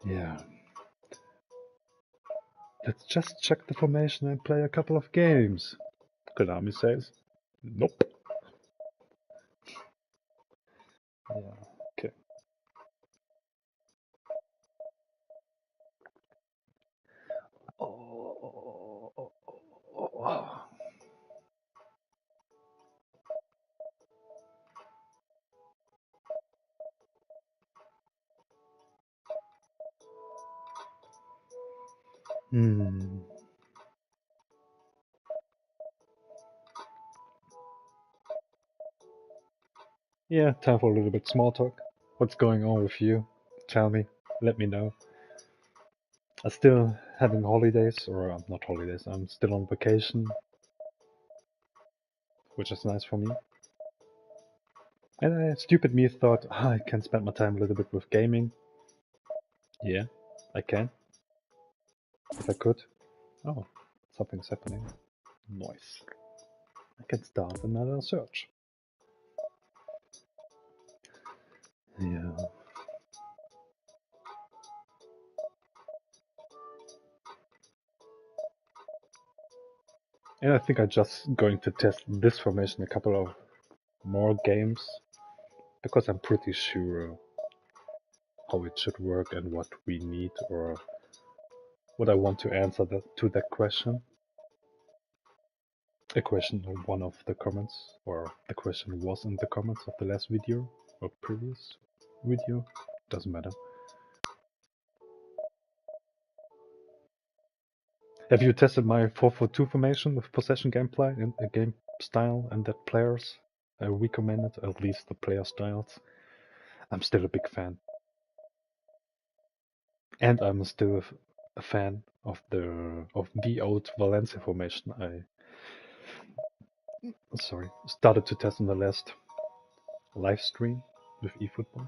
Yeah. Let's just check the formation and play a couple of games. Konami says. Nope. Yeah. Okay. Oh. Hmm. Yeah, time for a little bit small talk. What's going on with you? Tell me. Let me know. I'm still having holidays, or not holidays, I'm still on vacation, which is nice for me. And stupid me thought, I can spend my time a little bit with gaming. Yeah, I can. If I could. Oh, something's happening. Nice. I can start another search. Yeah. And I think I'm just going to test this formation a couple of more games, because I'm pretty sure how it should work and what we need, or what I want to answer to that question. A question on one of the comments, or the question was in the comments of the last video, or previous video, doesn't matter. Have you tested my 4-4-2 formation with possession gameplay and game style, and that players I recommended, at least the player styles? I'm still a big fan. And I'm still a fan of the old Valencia formation I started to test in the last live stream with eFootball.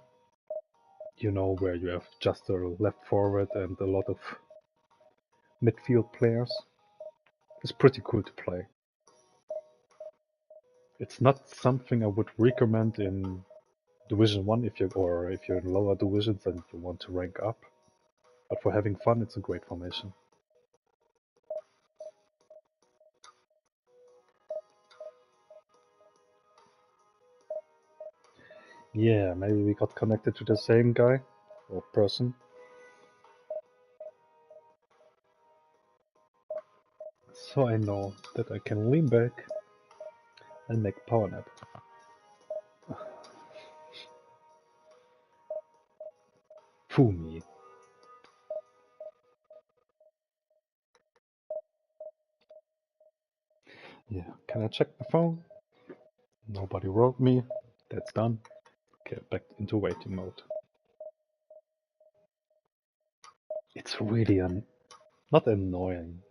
You know, where you have just a left forward and a lot of midfield players. It's pretty cool to play. It's not something I would recommend in Division 1 if you're in lower divisions and you want to rank up. But for having fun, it's a great formation. Yeah, maybe we got connected to the same guy or person. So I know that I can lean back and make power nap. Fool me. Yeah, can I check the phone? Nobody wrote me. That's done. Get back into waiting mode. It's really not annoying,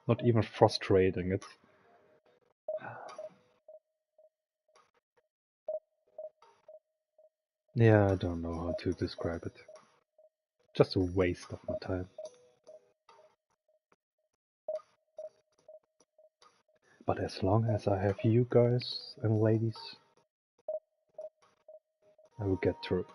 not even frustrating. It's yeah, I don't know how to describe it. Just a waste of my time. But as long as I have you guys and ladies, I will get through it.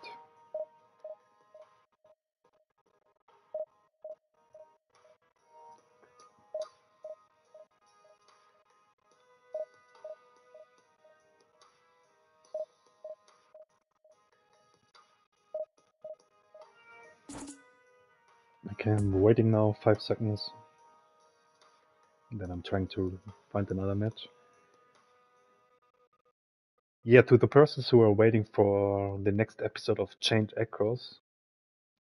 Okay, I'm waiting now 5 seconds. Then I'm trying to find another match. Yeah, to the persons who are waiting for the next episode of Chained Echoes,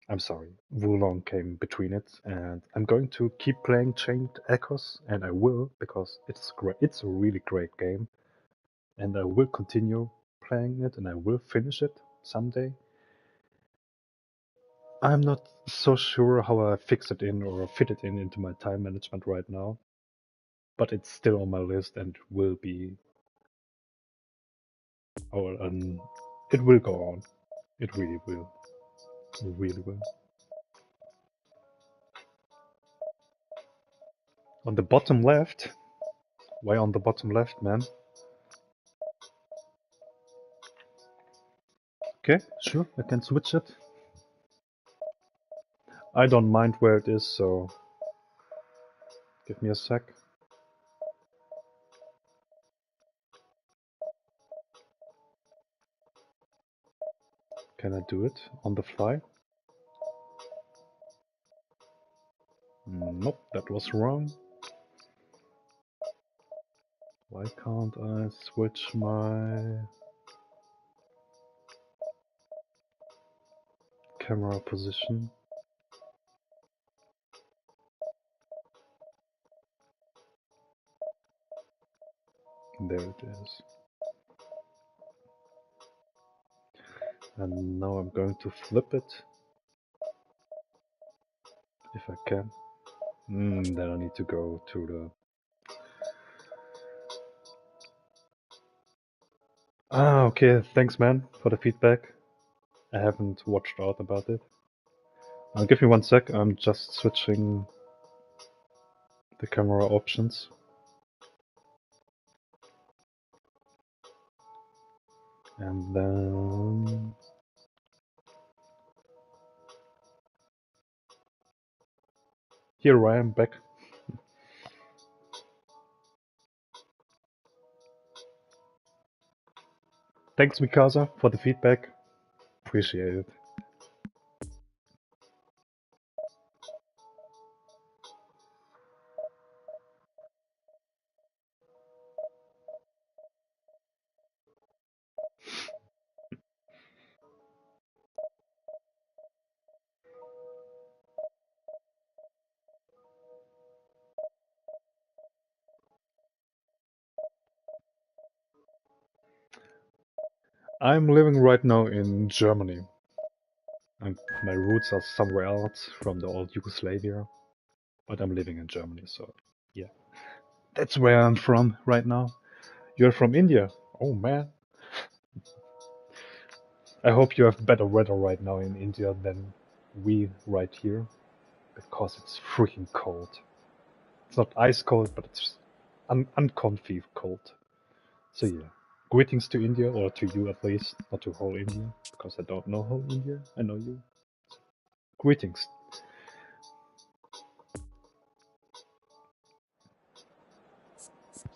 I'm sorry, Wulong came between it, and I'm going to keep playing Chained Echoes, and I will, because it's great. It's a really great game, and I will continue playing it, and I will finish it someday. I'm not so sure how I fix it in or fit it in into my time management right now, but it's still on my list and will be, or it will go on. It really will. It really will. On the bottom left? Why on the bottom left, man? Okay, sure, I can switch it. I don't mind where it is, so give me a sec. Can I do it on the fly? Nope, that was wrong. Why can't I switch my camera position? There it is. And now I'm going to flip it. If I can. Then I need to go to the... Ah, okay, thanks man for the feedback. I haven't watched out about it. Give me 1 sec, I'm just switching the camera options. And then... Here I am back. Thanks Mikasa for the feedback. Appreciate it. I'm living right now in Germany. My roots are somewhere else from the old Yugoslavia, but I'm living in Germany, so yeah. That's where I'm from right now. You're from India? Oh man. I hope you have better weather right now in India than we right here, because it's freaking cold. It's not ice cold, but it's uncomfy cold. So yeah. Greetings to India, or to you at least, not to whole India, because I don't know whole India. I know you. Greetings.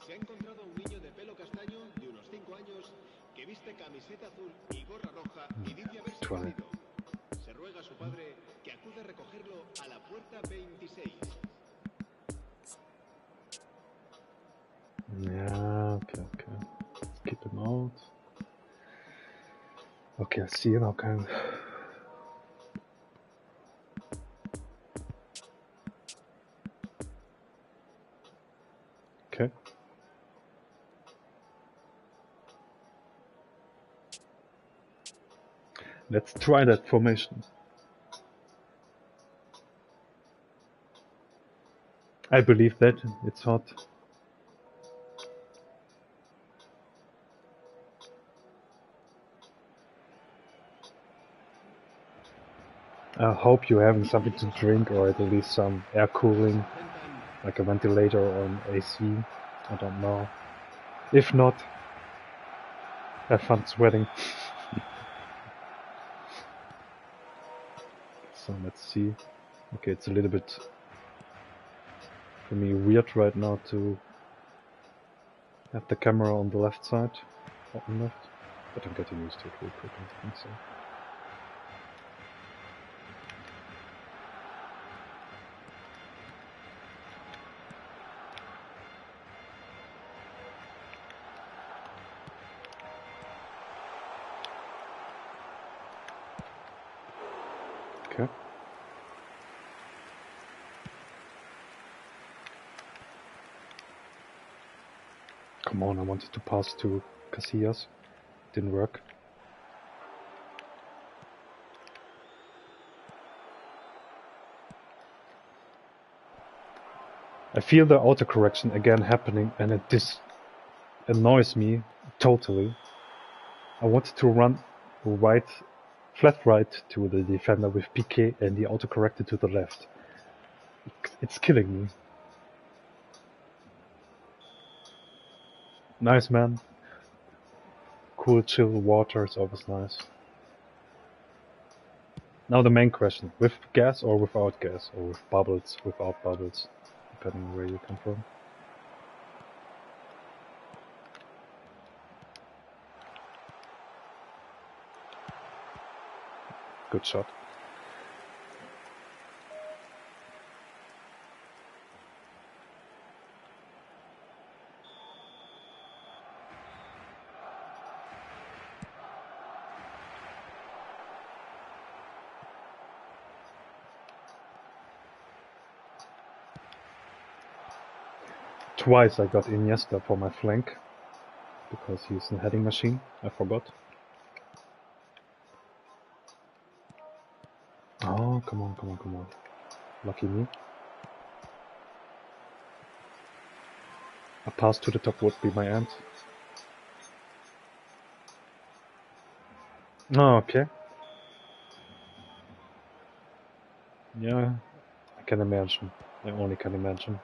Se ha encontrado un niño de pelo castaño de unos 5 años que viste camiseta azul y gorra roja y dice haberse Try. perdido. Se ruega a su padre que acude a recogerlo a la puerta 26. Yeah, okay. Okay, I see now, kind of. Okay. Let's try that formation. I believe that it's hot. I hope you're having something to drink or at least some air cooling, like a ventilator or an AC. I don't know. If not, have fun sweating. So let's see. Okay, it's a little bit for me weird right now to have the camera on the left side, bottom left, but I'm getting used to it real quick, I think so. Okay. Come on, I wanted to pass to Casillas. Didn't work. I feel the autocorrection again happening and this annoys me totally. I wanted to run right, flat right to the defender with PK and he autocorrected to the left. It's killing me. Nice, man. Cool, chill water is always nice. Now the main question, with gas or without gas? Or with bubbles, without bubbles, depending on where you come from. Good shot. Twice I got Iniesta for my flank, because he's a heading machine, I forgot. Oh, come on, come on, come on. Lucky me. A pass to the top would be my end. Oh, okay. Yeah, I can imagine. I only can imagine.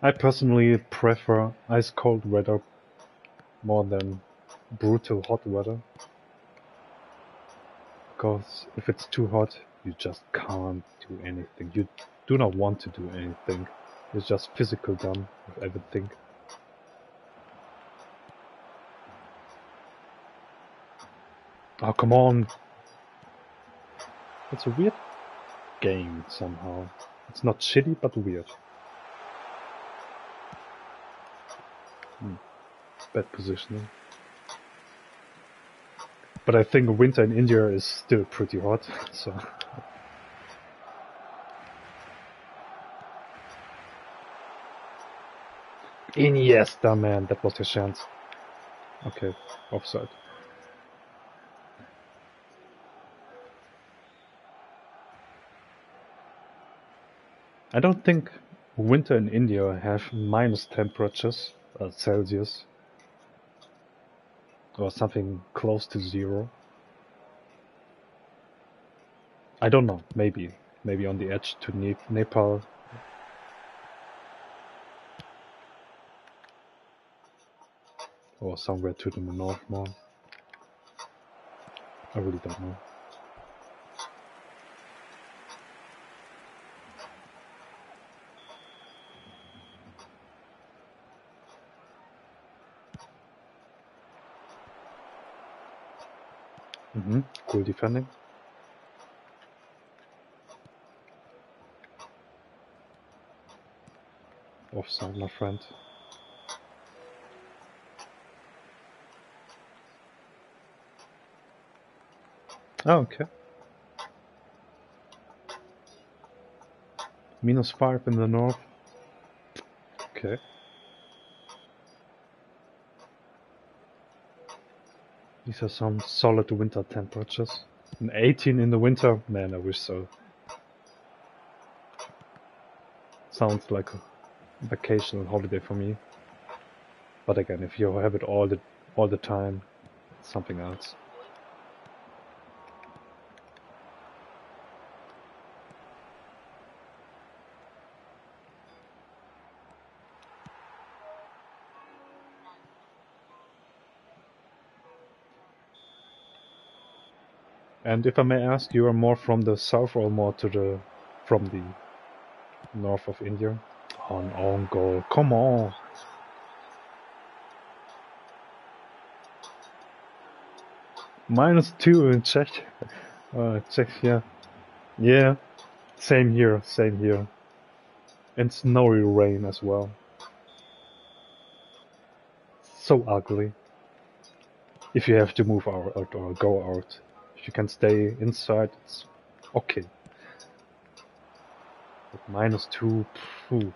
I personally prefer ice-cold weather more than brutal hot weather. Because if it's too hot, you just can't do anything. You do not want to do anything. It's just physical done with everything. Oh, come on! It's a weird game somehow. It's not shitty, but weird. Bad positioning. But I think winter in India is still pretty hot, so... Iniesta, man, that was his chance. Okay, offside. I don't think winter in India have minus temperatures, Celsius, or something close to zero. I don't know, maybe. Maybe on the edge to Nepal. Or somewhere to the north more. I really don't know. Cool defending. Offside, my friend. Oh, okay. -5 in the north. Okay. These are some solid winter temperatures. And 18 in the winter? Man, I wish so. Sounds like a vacation holiday for me. But again, if you have it all the time, it's something else. And if I may ask, you are more from the south or more from the north of India? On own goal. Come on. -2 in Czech. Czechia. Yeah. Same here. Same here. And snowy rain as well. So ugly. If you have to move out or go out. If you can stay inside, it's okay. But -2. Phew.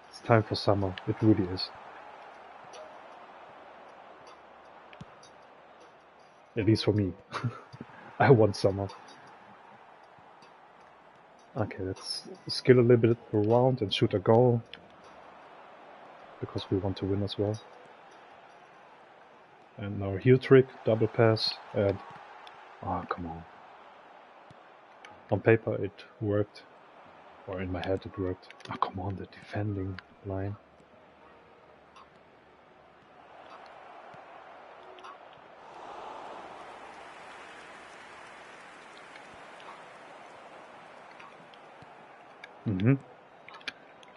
It's time for summer. It really is. At least for me. I want summer. Okay, let's skill a little bit around and shoot a goal. Because we want to win as well. And now heel trick, double pass, and... Oh, come on. On paper it worked. Or in my head it worked. Oh, come on, the defending line.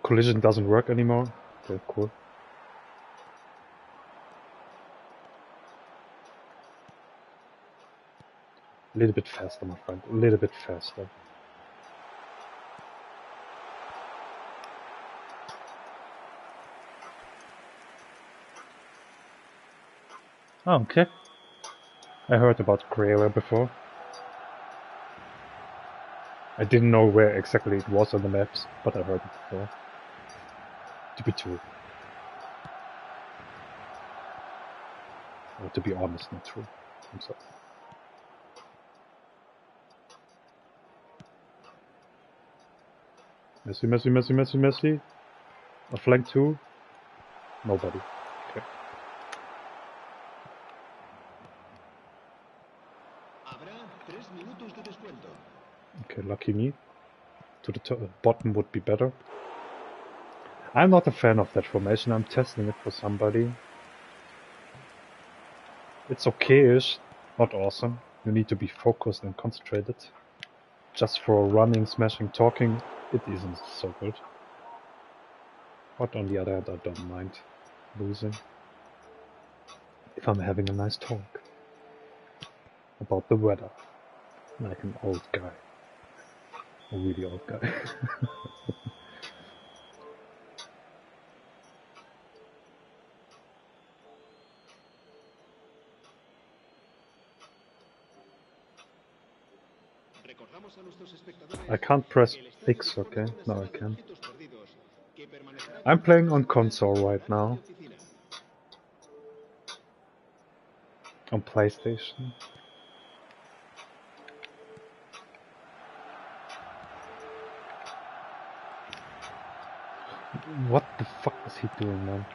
Collision doesn't work anymore. Okay, cool. A little bit faster, my friend. A little bit faster. Oh, okay. I heard about Creator before. I didn't know where exactly it was on the maps, but I heard it before. To be true. Or to be honest, not true. I'm sorry. Messi, Messi, Messi, Messi, Messi. A flank too. Nobody. Okay. Okay, lucky me. To the bottom would be better. I'm not a fan of that formation. I'm testing it for somebody. It's okay-ish, not awesome. You need to be focused and concentrated. Just for running, smashing, talking, it isn't so good. But on the other hand, I don't mind losing. If I'm having a nice talk about the weather. Like an old guy. A really old guy. I can't press X, okay? Now I can. I'm playing on console right now. On PlayStation. What the fuck is he doing, man?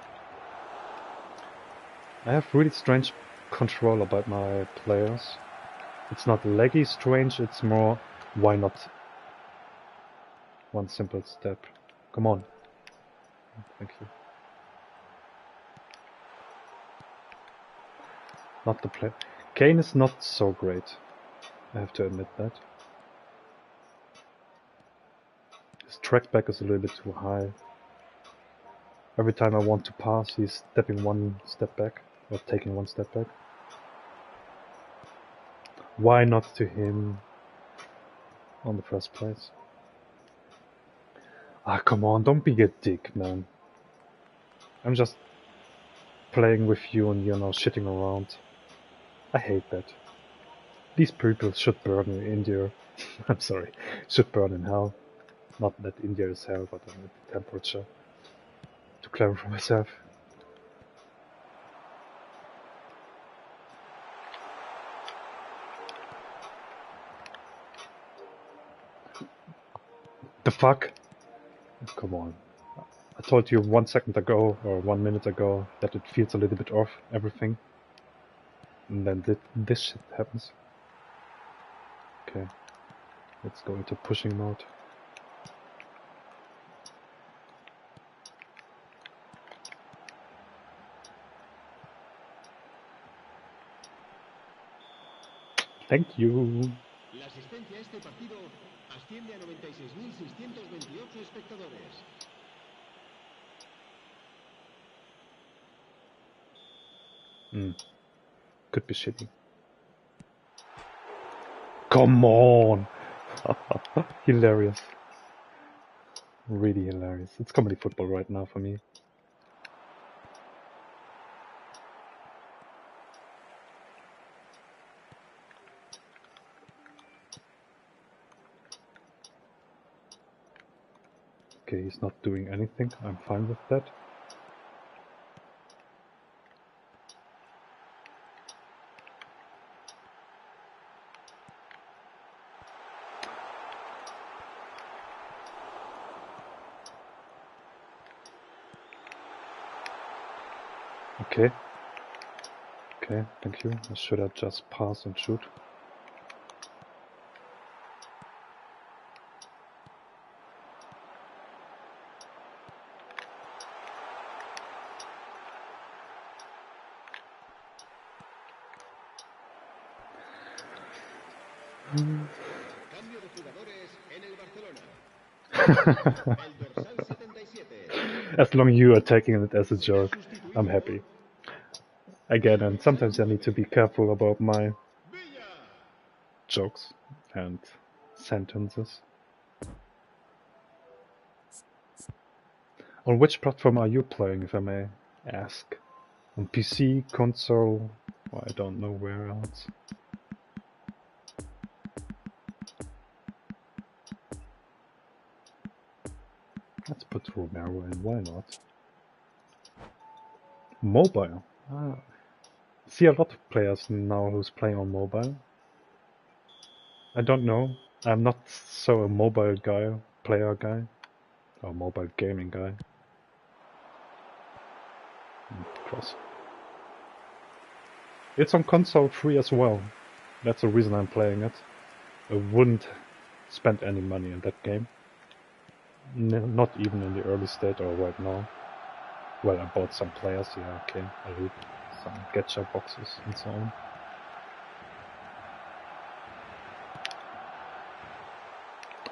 I have really strange control about my players. It's not laggy strange, it's more why not? One simple step. Come on. Thank you. Not the play. Kane is not so great. I have to admit that. His track back is a little bit too high. Every time I want to pass, he's stepping one step back. Or taking one step back. Why not to him on the first place? Ah, come on, don't be a dick, man. I'm just playing with you and you're now shitting around. I hate that. These people should burn in India. I'm sorry, should burn in hell. Not that India is hell, but the temperature. To clarify myself. The fuck? Come on. I told you 1 second ago, or 1 minute ago, that it feels a little bit off, everything. And then this shit happens. Okay. Let's go into pushing mode. Thank you. La asistencia a este partido asciende a 96.628 espectadores. Could be shitty. Come on! Hilarious. Really hilarious. It's comedy football right now for me. Okay, he's not doing anything. I'm fine with that. Okay. Okay, thank you. I should have just pass and shoot. Cambio de jugadores en el Barcelona. El dorsal 77. As long as you are taking it as a joke, I'm happy. Again, and sometimes I need to be careful about my jokes and sentences. On which platform are you playing, if I may ask? On PC, console, or I don't know where else. Let's put Romero in, why not? Mobile. Ah. See a lot of players now who's playing on mobile. I don't know. I'm not so a mobile guy, player guy, or mobile gaming guy. Cross. It's on console free as well. That's the reason I'm playing it. I wouldn't spend any money in that game. Not even in the early state or right now. Well, I bought some players, yeah, okay, I read some gacha boxes and so on.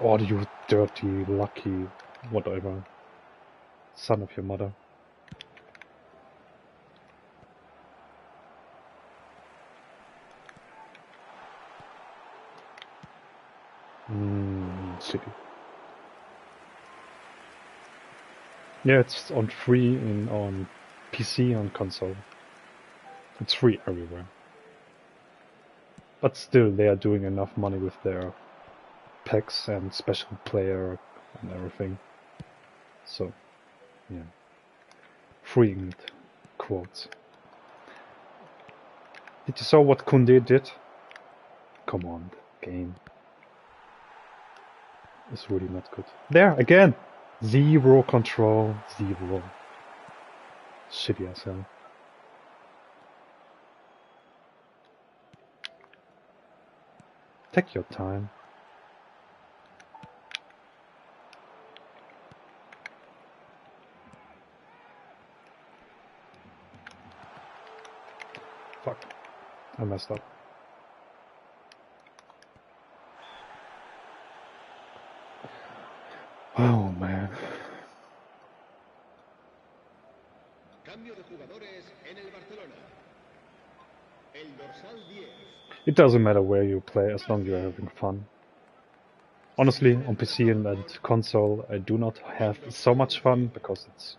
Oh, you dirty, lucky, whatever, son of your mother. City. Yeah, it's on free on PC and console. It's free everywhere. But still, they are doing enough money with their packs and special player and everything. So, yeah. Freeing it. Quotes. Did you saw what Kunde did? Come on, the game. It's really not good. There, again! Zero control, zero. Shitty as hell. Take your time. Fuck. I messed up. Oh man. Cambio de jugadores en el Barcelona. El dorsal 10. It doesn't matter where you play as long as you're having fun. Honestly, on PC and console, I do not have so much fun because it's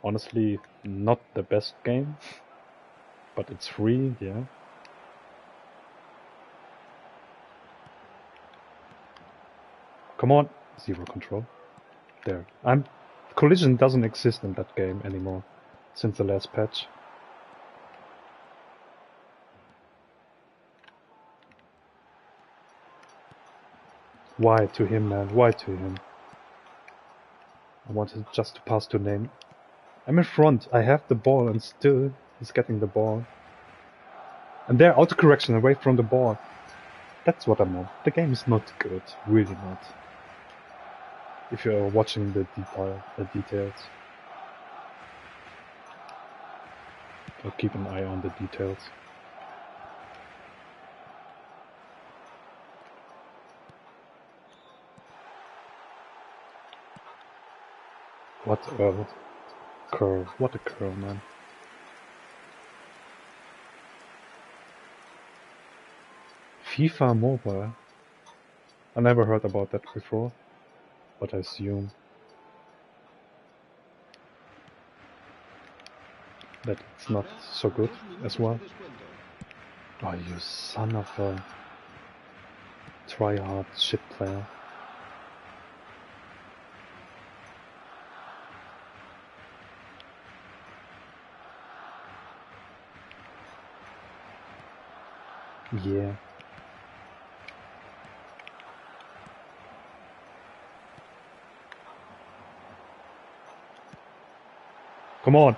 honestly not the best game, but it's free, yeah. Come on, zero control. There. Collision doesn't exist in that game anymore since the last patch. Why to him, man? Why to him? I wanted just to pass to Name. I'm in front. I have the ball and still he's getting the ball. And there, autocorrection away from the ball. That's what I meant. The game is not good. Really not. If you're watching the details. Or keep an eye on the details. What a curve. What a curve, man. FIFA Mobile. I never heard about that before, but I assume that it's not so good as well. Oh, you son of a try-hard shit player. Yeah. Come on.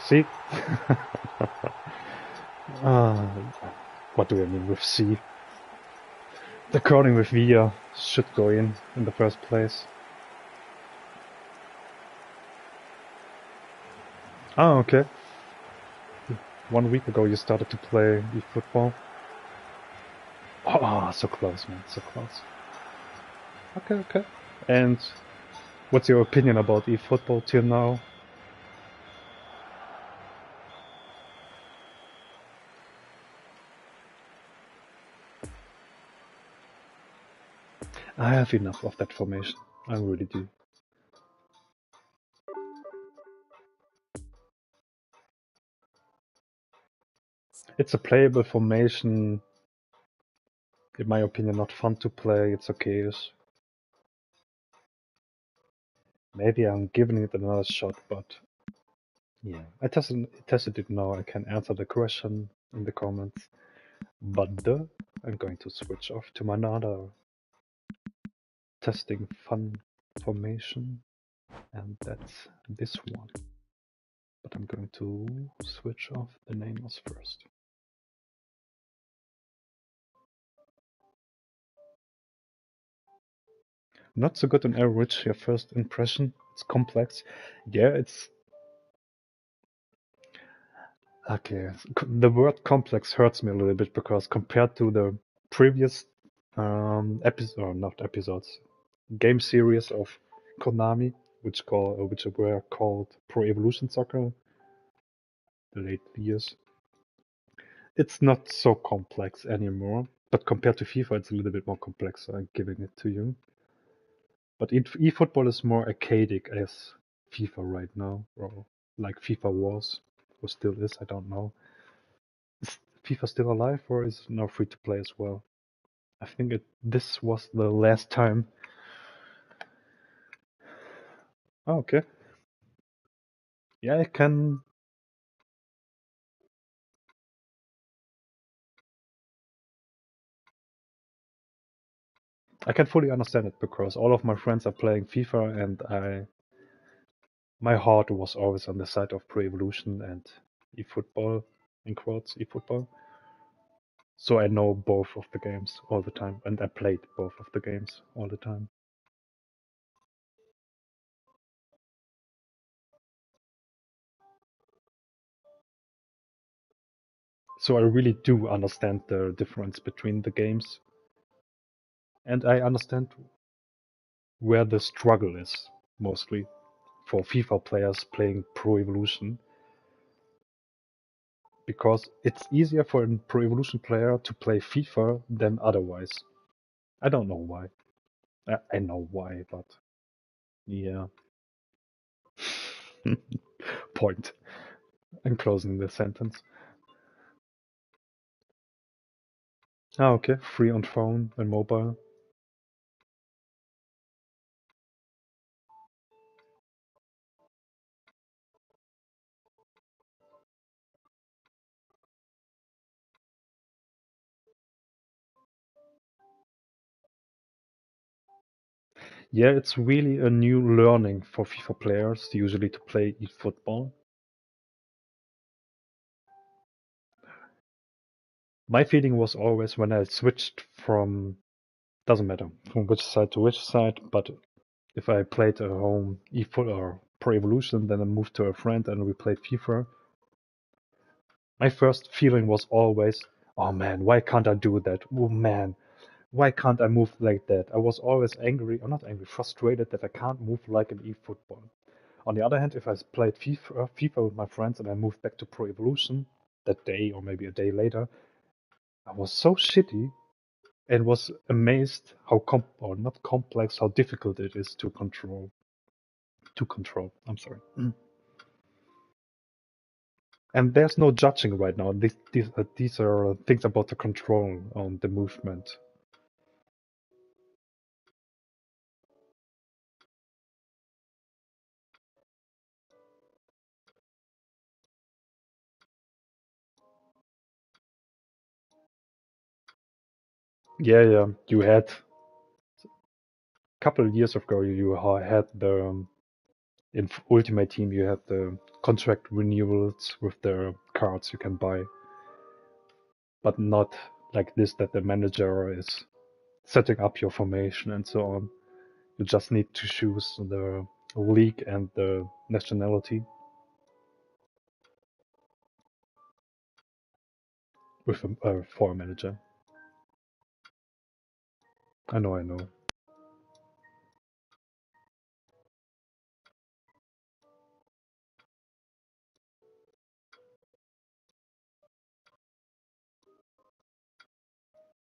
See? What do I mean with C? The crowding with Via should go in the first place. Oh, okay. 1 week ago you started to play eFootball. Oh, so close, man, so close. Okay. And what's your opinion about eFootball till now? I have enough of that formation. I really do. It's a playable formation. In my opinion, not fun to play. It's okay-ish. Maybe I'm giving it another shot, but yeah, I tested it now. I can answer the question in the comments. But I'm going to switch off to another testing fun formation, and that's this one. But I'm going to switch off the names first. Not so good on average, your first impression. It's complex. Yeah, it's... Okay, the word complex hurts me a little bit because compared to the previous game series of Konami, which were called Pro Evolution Soccer, the late years, it's not so complex anymore. But compared to FIFA, it's a little bit more complex, so I'm giving it to you. But eFootball is more arcadic as FIFA right now, or like FIFA was, or still is, I don't know. Is FIFA still alive, or is it now free to play as well? I think this was the last time. Oh, okay. Yeah, I can fully understand it because all of my friends are playing FIFA and my heart was always on the side of Pro Evolution and eFootball, in quotes, eFootball. So I know both of the games all the time, and I played both of the games all the time. So I really do understand the difference between the games. And I understand where the struggle is, mostly. for FIFA players playing Pro Evolution because it's easier for a Pro Evolution player to play FIFA than otherwise. I don't know why. I know why, but yeah. Point. I'm closing the sentence. Ah, okay. Free on phone and mobile. Yeah, it's really a new learning for FIFA players usually to play eFootball. My feeling was always when I switched from, doesn't matter from which side to which side, but if I played a home eFoot or Pro Evolution, then I moved to a friend and we played FIFA. My first feeling was always, oh man, why can't I do that? Oh man, why can't I move like that? I was always angry, or not angry, frustrated that I can't move like an eFootball. On the other hand, if I played FIFA with my friends and I moved back to Pro Evolution that day or maybe a day later, I was so shitty and was amazed how or not complex, how difficult it is to control. To control. I'm sorry. And there's no judging right now. These are things about the control on the movement. Yeah, yeah. You had a couple of years ago. You had the in Ultimate Team. You had the contract renewals with the cards you can buy, but not like this. That the manager is setting up your formation and so on. You just need to choose the league and the nationality with for a manager. I know, I know.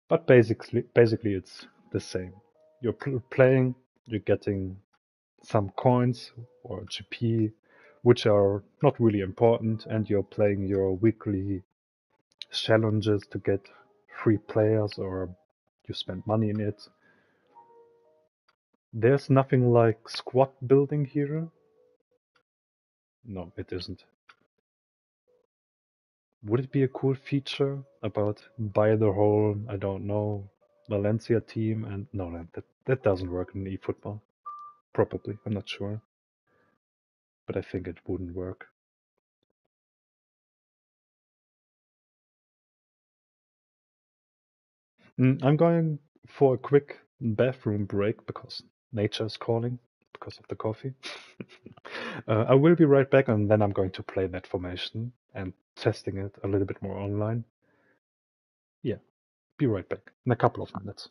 But basically, it's the same. You're playing, you're getting some coins or GP, which are not really important, and you're playing your weekly challenges to get free players or you spend money in it. There's nothing like squad building here. No, it isn't. Would it be a cool feature about buy the whole, I don't know, Valencia team and no, that doesn't work in eFootball. Probably, I'm not sure, but I think it wouldn't work. I'm going for a quick bathroom break because nature is calling because of the coffee. I will be right back and then I'm going to play that formation and testing it a little bit more online. Yeah, be right back in a couple of minutes.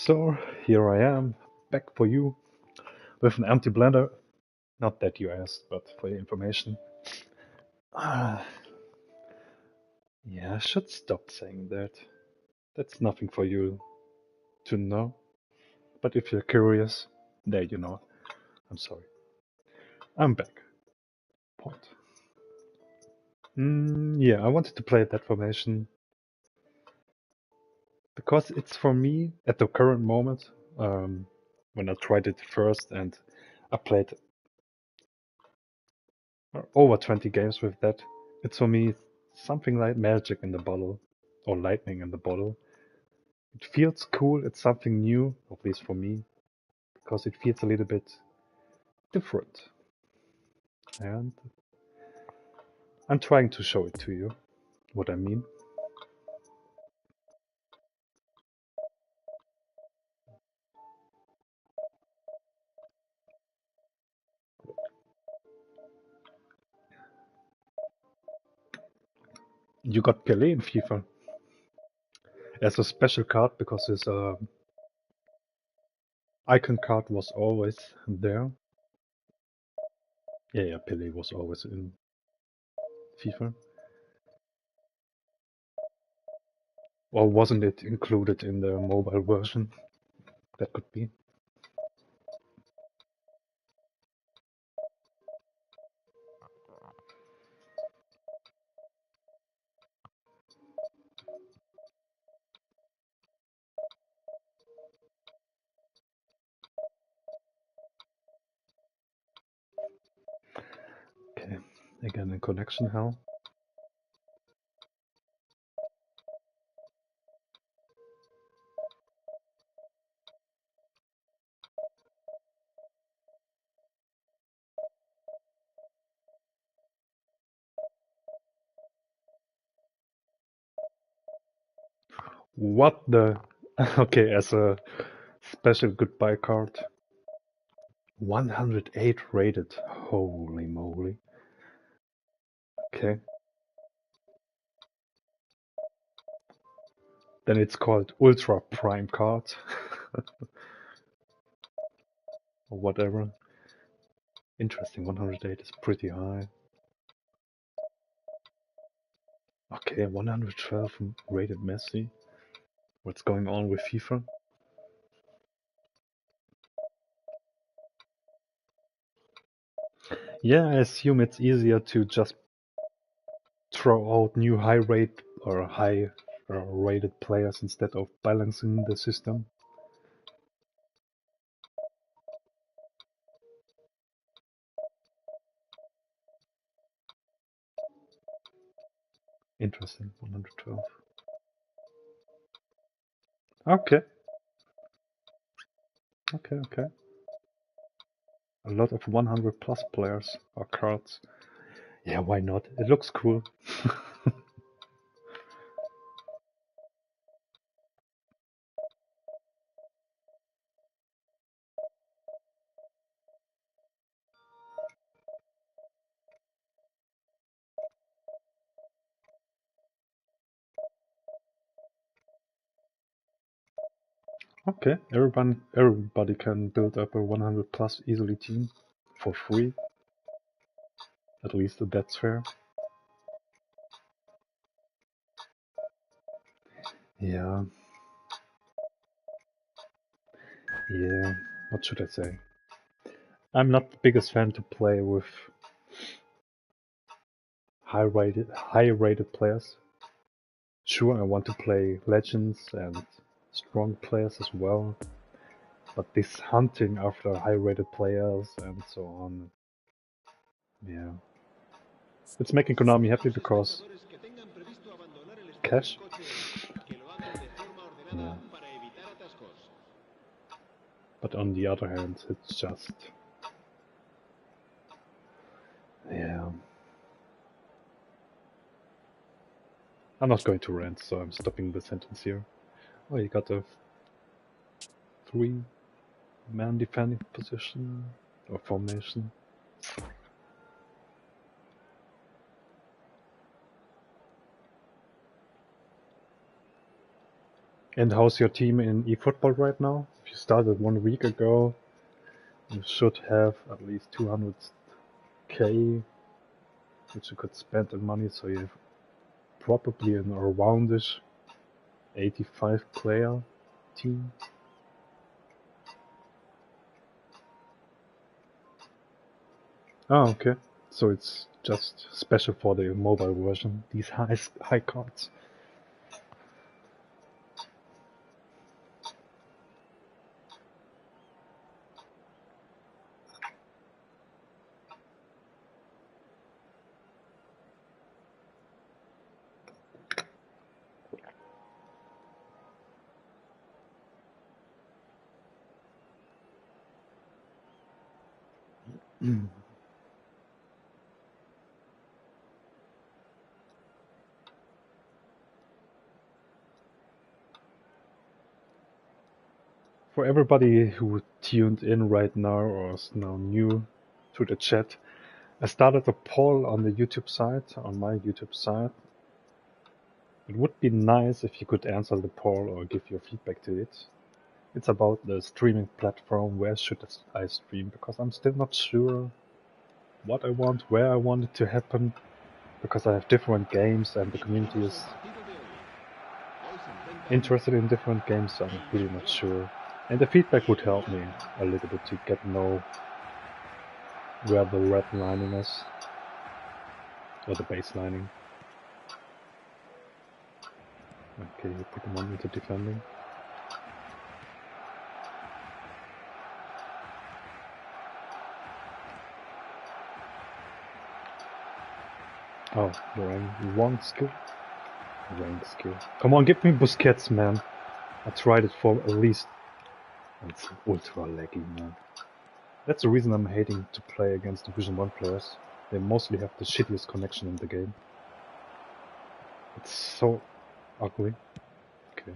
So here I am, back for you with an empty blender. Not that you asked, but for your information. Yeah, I should stop saying that. That's nothing for you to know. But if you're curious, there you know. I'm sorry. I'm back. Point. Yeah, I wanted to play that formation because it's for me at the current moment. When I tried it first and I played over 20 games with that, it's for me something like magic in the bottle or lightning in the bottle. It feels cool. It's something new, at least for me, because it feels a little bit different. And I'm trying to show it to you, what I mean. You got Pelé in FIFA as a special card because his icon card was always there. Yeah, Pelé was always in FIFA. Or wasn't it included in the mobile version? That could be. Okay, again in connection hell. What the? Okay, as a special goodbye card. 108 rated. Holy moly. Okay. Then it's called Ultra Prime card. Or whatever. Interesting, 108 is pretty high. Okay, 112 rated Messi. What's going on with FIFA? Yeah, I assume it's easier to just throw out new high rate or high rated players instead of balancing the system. Interesting, 112. Okay, okay. A lot of 100 plus players or cards. Yeah, why not? It looks cool. Okay, everybody can build up a 100 plus easily team for free. At least that's fair. Yeah. Yeah. What should I say? I'm not the biggest fan to play with high rated players. Sure, I want to play legends and strong players as well, but this hunting after high-rated players and so on, yeah, it's making Konami happy because Que tengan previsto abandonar el estadio cash. en coche, que lo hagan de forma Yeah, ordenada para evitar atascos. but on the other hand, it's just, yeah. I'm not going to rant, so I'm stopping the sentence here. Oh, you got a 3-man defending position or formation. And how's your team in eFootball right now? If you started 1 week ago, you should have at least 200k, which you could spend in money, so you have probably an aroundish 85 player team. Ah, okay. So it's just special for the mobile version, these high cards. For everybody who tuned in right now or is now new to the chat, I started a poll on the YouTube side, on my YouTube side. It would be nice if you could answer the poll or give your feedback to it. It's about the streaming platform, where should I stream, because I'm still not sure what I want, where I want it to happen, because I have different games and the community is interested in different games, so I'm really not sure. And the feedback would help me a little bit to get to know where the red lining is, or the baselining. Okay, you put them on into defending. Oh, wrong skill? Wrong skill. Come on, give me Busquets, man. I tried it for at least... It's ultra laggy, man. That's the reason I'm hating to play against Division 1 players. They mostly have the shittiest connection in the game. It's so ugly. Okay,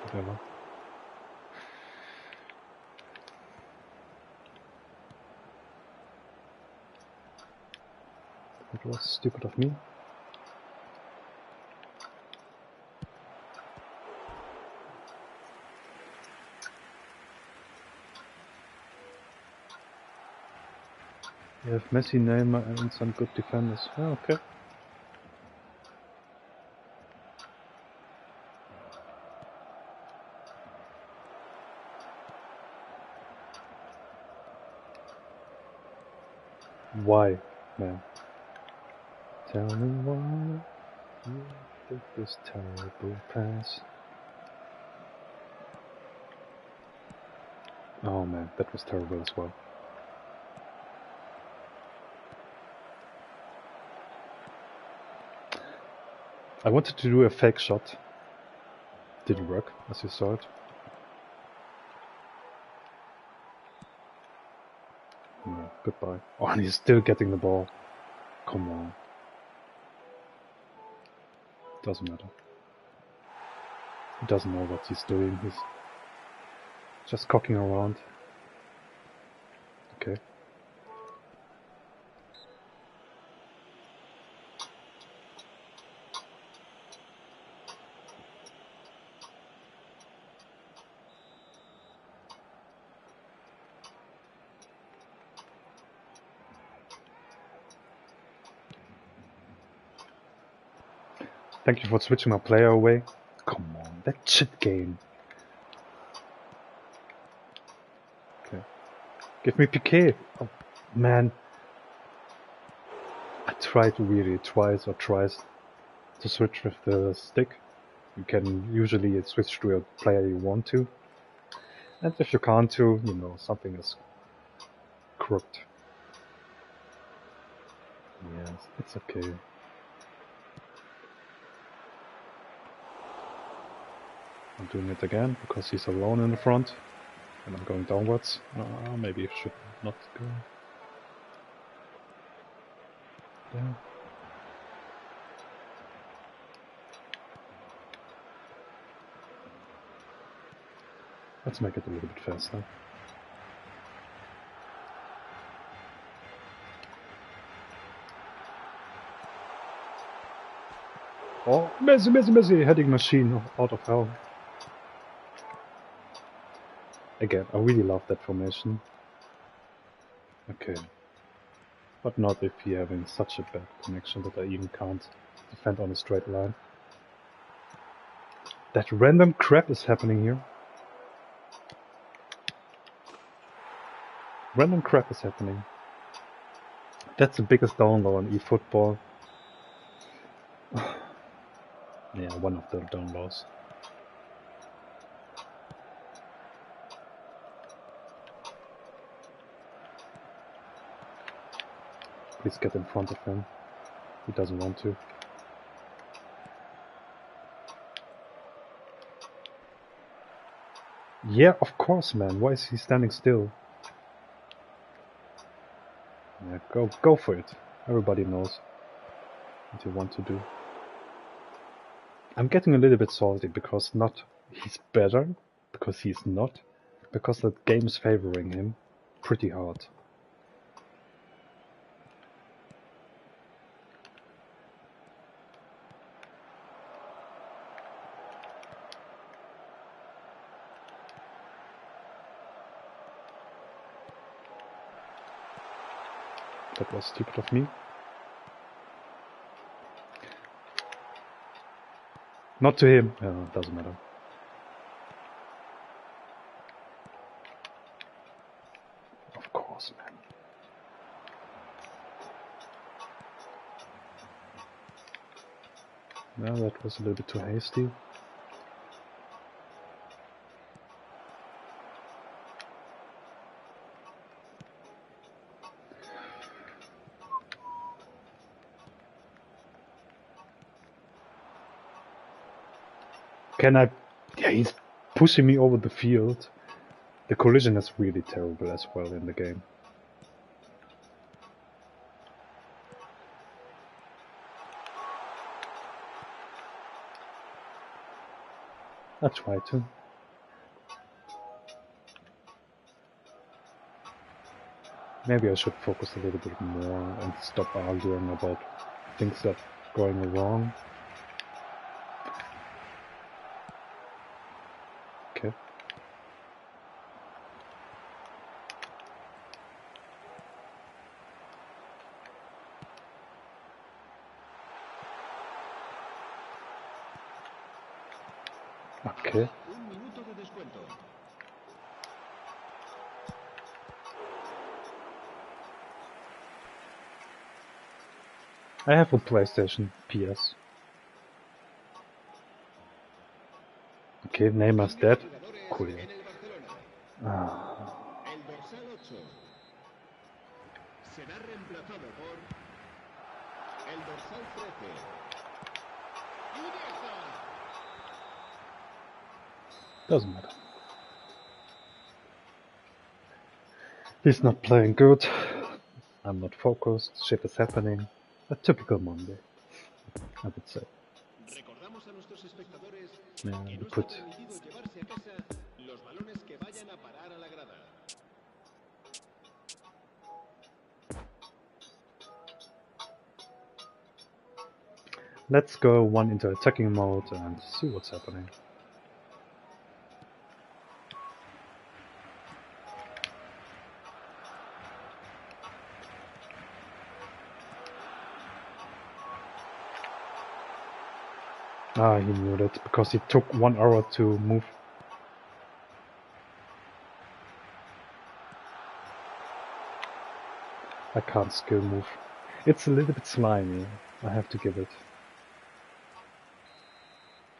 whatever. That was stupid of me. You have Messi, Neymar and some good defenders. Oh, okay. Why, man? Tell me why you did this terrible pass. Oh man, that was terrible as well. I wanted to do a fake shot. Didn't work, as you saw it. No, goodbye. Oh, and he's still getting the ball. Come on. Doesn't matter. He doesn't know what he's doing. He's just cocking around. Okay. Thank you for switching my player away. Come on, that shit game. Okay. Give me Piqué. Oh, man. I tried really twice or thrice to switch with the stick. You can usually switch to a player you want to. And if you can't to, you know, something is crooked. Yes, it's okay. I'm doing it again because he's alone in the front and I'm going downwards. Maybe I should not go there. Let's make it a little bit faster. Oh, Messi, Messi, Messi! Heading machine out of hell. Again, I really love that formation. Okay. But not if you're having such a bad connection that I even can't defend on a straight line. That random crap is happening here. Random crap is happening. That's the biggest download on eFootball. Yeah, one of the downloads. Please get in front of him. He doesn't want to. Yeah, of course, man. Why is he standing still? Yeah, go for it. Everybody knows what you want to do. I'm getting a little bit salty because not he's better, because he's not, because the game is favoring him pretty hard. That was stupid of me. Not to him. Doesn't matter. Of course, man. No, that was a little bit too hasty. Can I... Yeah, he's pushing me over the field. The collision is really terrible as well in the game. I try to. Maybe I should focus a little bit more and stop arguing about things that are going wrong. Okay. Okay. Un minuto de descuento. I have a PlayStation PS. Okay, Neymar's dead. Cool. En el Barcelona. Ah. El dorsal 8 será reemplazado por el dorsal 13. ¡Iniesta! Doesn't matter. He's not playing good. I'm not focused. Shit is happening. A typical Monday, I would say. Recordamos a nuestros espectadores Yeah, que we no está put... permitido llevarse a casa los balones que vayan a parar a la grada. Let's go one into attacking mode and see what's happening. Ah, he knew that because he took 1 hour to move. I can't skill move. It's a little bit slimy, I have to give it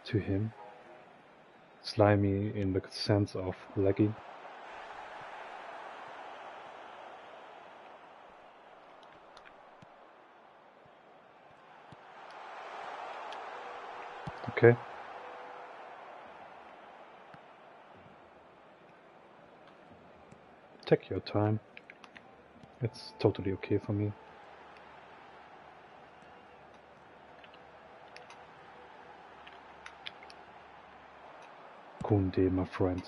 to him. Slimy in the sense of laggy. Okay. Take your time. It's totally okay for me. Kunde, my friend.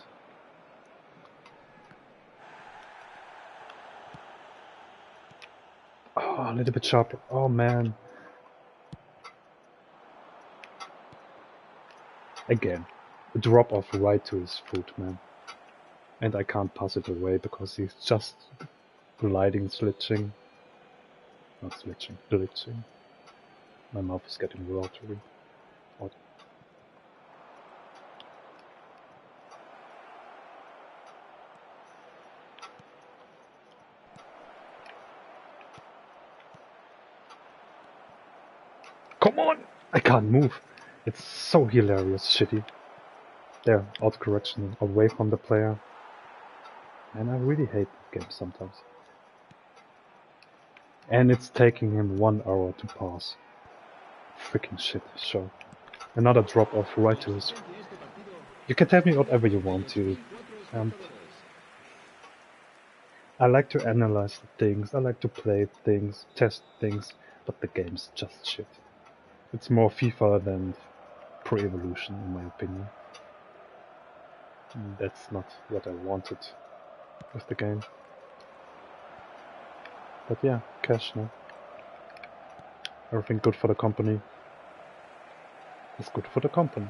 Oh, a little bit sharper. Oh man. Again. A drop off right to his foot, man. And I can't pass it away because he's just gliding, glitching. Not glitching, glitching. My mouth is getting watery. Come on! I can't move. It's so hilarious, shitty. There, out correction, away from the player. And I really hate the game sometimes. And it's taking him 1 hour to pass. Freaking shit, sure. Another drop off right to his... You can tell me whatever you want to. I like to analyze things, I like to play things, test things, but the game's just shit. It's more FIFA than Pro Evolution, in my opinion. That's not what I wanted with the game. But yeah, cash now. Everything good for the company is good for the company.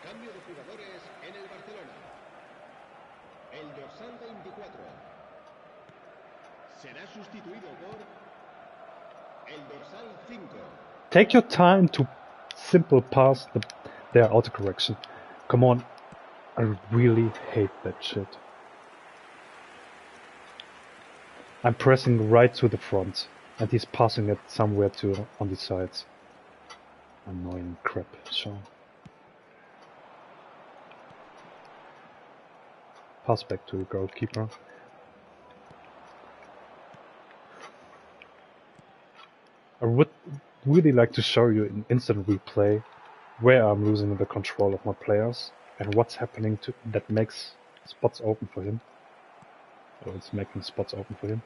Cambio de jugadores en el Barcelona. El dorsal 24 será sustituido por el dorsal 5. Take your time to simple pass their autocorrection. Come on, I really hate that shit. I'm pressing right to the front, and he's passing it somewhere to on the sides. Annoying crap, sure. Pass back to the goalkeeper. I would really like to show you in instant replay where I'm losing the control of my players and what's happening that makes spots open for him. Or it's making spots open for him.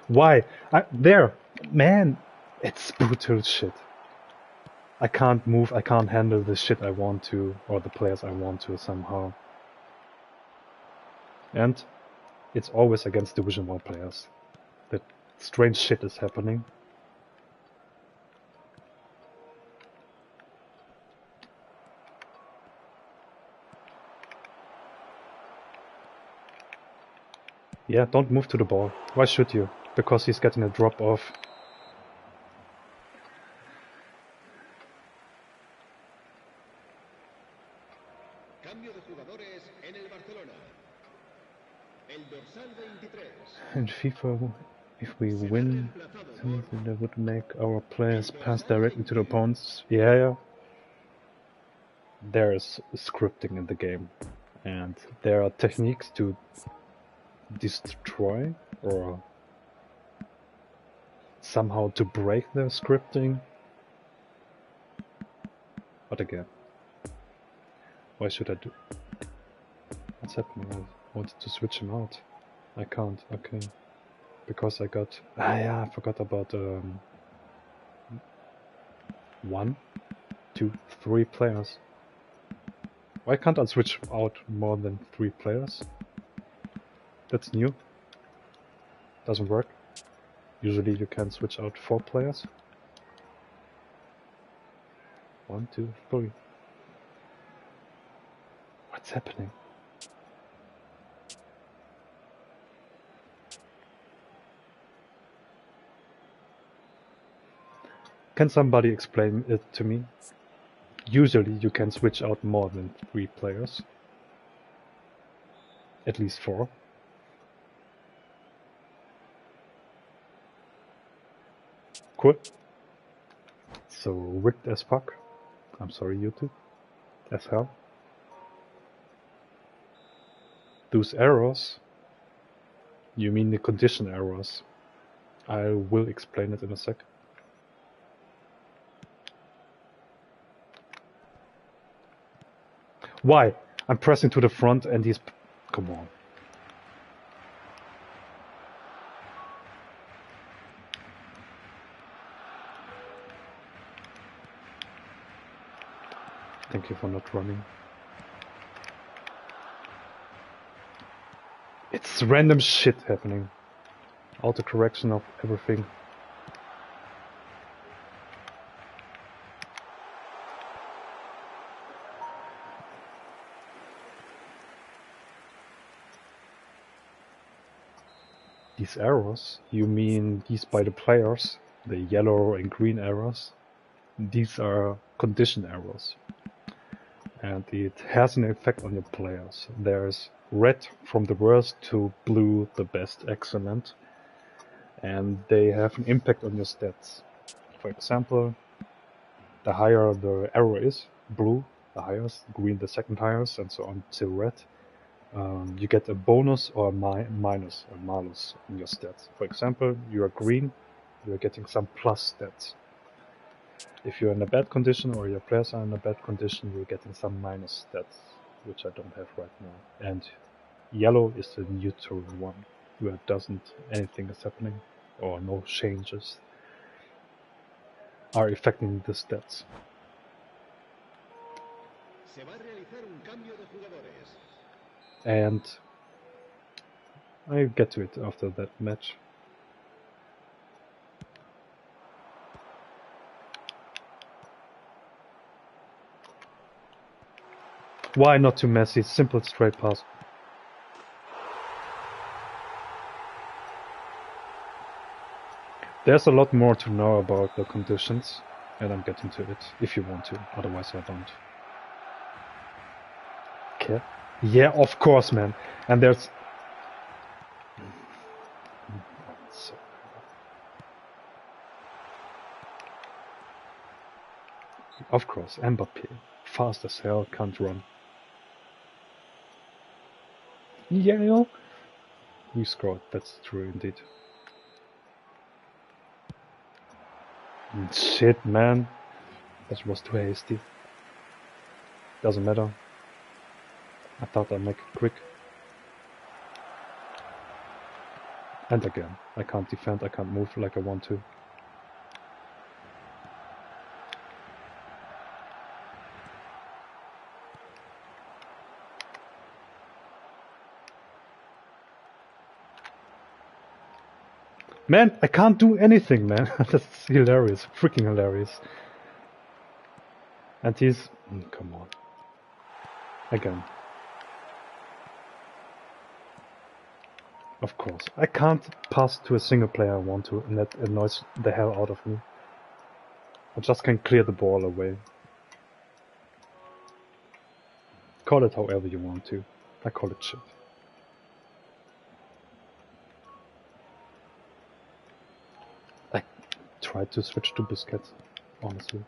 Why? There! Man! It's brutal shit. I can't move, I can't handle the shit I want to, or the players I want to somehow. And it's always against Division 1 players. That strange shit is happening. Yeah, don't move to the ball. Why should you? Because he's getting a drop off. Cambio de jugadores en el Barcelona. El dorsal 23 In FIFA, if we win, something that would make our players pass directly to the opponents. Yeah. There is scripting in the game, and there are techniques to destroy or somehow to break the scripting. But again, why should I do? What's happening? I wanted to switch him out. I can't. Okay, because I got. Yeah, I forgot about 1, 2, 3 players. Why can't I switch out more than 3 players? That's new. Doesn't work. Usually you can switch out 4 players. 1, 2, 3. What's happening? Can somebody explain it to me? Usually you can switch out more than 3 players. At least 4. Cool. So rigged as fuck. I'm sorry, YouTube. As hell. Those errors. You mean the condition errors. I will explain it in a sec. Why? I'm pressing to the front and he's... Come on. Thank you for not running. It's random shit happening. Auto correction of everything. These arrows, you mean these by the players, the yellow and green arrows? These are condition arrows, and it has an effect on your players. There's red from the worst to blue, the best, excellent, and they have an impact on your stats. For example, the higher the arrow is, blue the highest, green the second highest, and so on till red, you get a bonus or a minus, a malus in your stats. For example, you are green, you're getting some plus stats. If you're in a bad condition or your players are in a bad condition, you're getting some minus stats, which I don't have right now. And yellow is the neutral one, where anything is happening or no changes are affecting the stats. Se va a realizar un cambio de jugadores. And I'll get to it after that match. Why not to Messi? Simple straight pass. There's a lot more to know about the conditions, and I'm getting to it if you want to, otherwise I don't. Okay. Yeah, of course, man. And there's... Of course, Mbappe. Fast as hell, can't run. Yeah, we scored, that's true indeed. Shit, man. That was too hasty. Doesn't matter. I thought I'd make it quick. And again, I can't defend, I can't move like I want to. Man, I can't do anything, man. That's hilarious, freaking hilarious. And he's... come on. Again. Of course. I can't pass to a single player I want to, and that annoys the hell out of me. I just can't clear the ball away. Call it however you want to. I call it shit. I tried to switch to Busquets, honestly.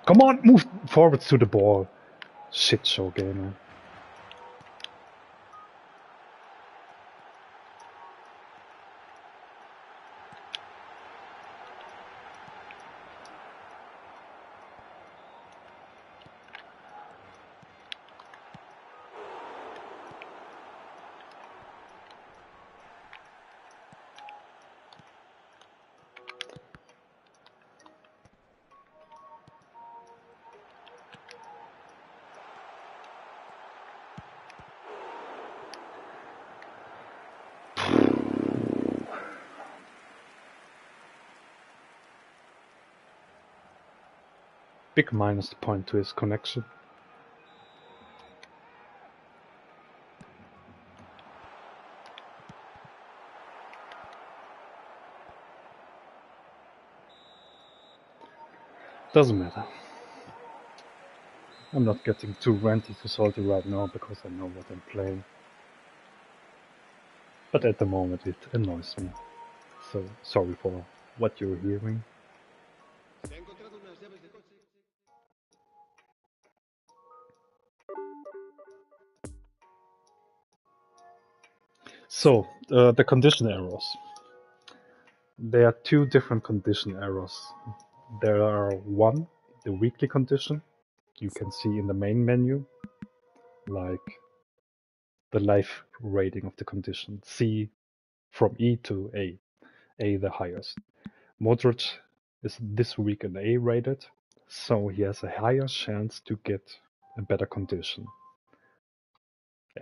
Come on, move forwards to the ball. Shit show gamer. Big minus point to his connection. Doesn't matter. I'm not getting too ranty, too salty right now because I know what I'm playing. But at the moment it annoys me. So sorry for what you're hearing. So, the condition errors. There are two different condition errors. There are one, the weekly condition, you can see in the main menu, like the life rating of the condition. C from E to A the highest. Modric is this week an A rated, so he has a higher chance to get a better condition.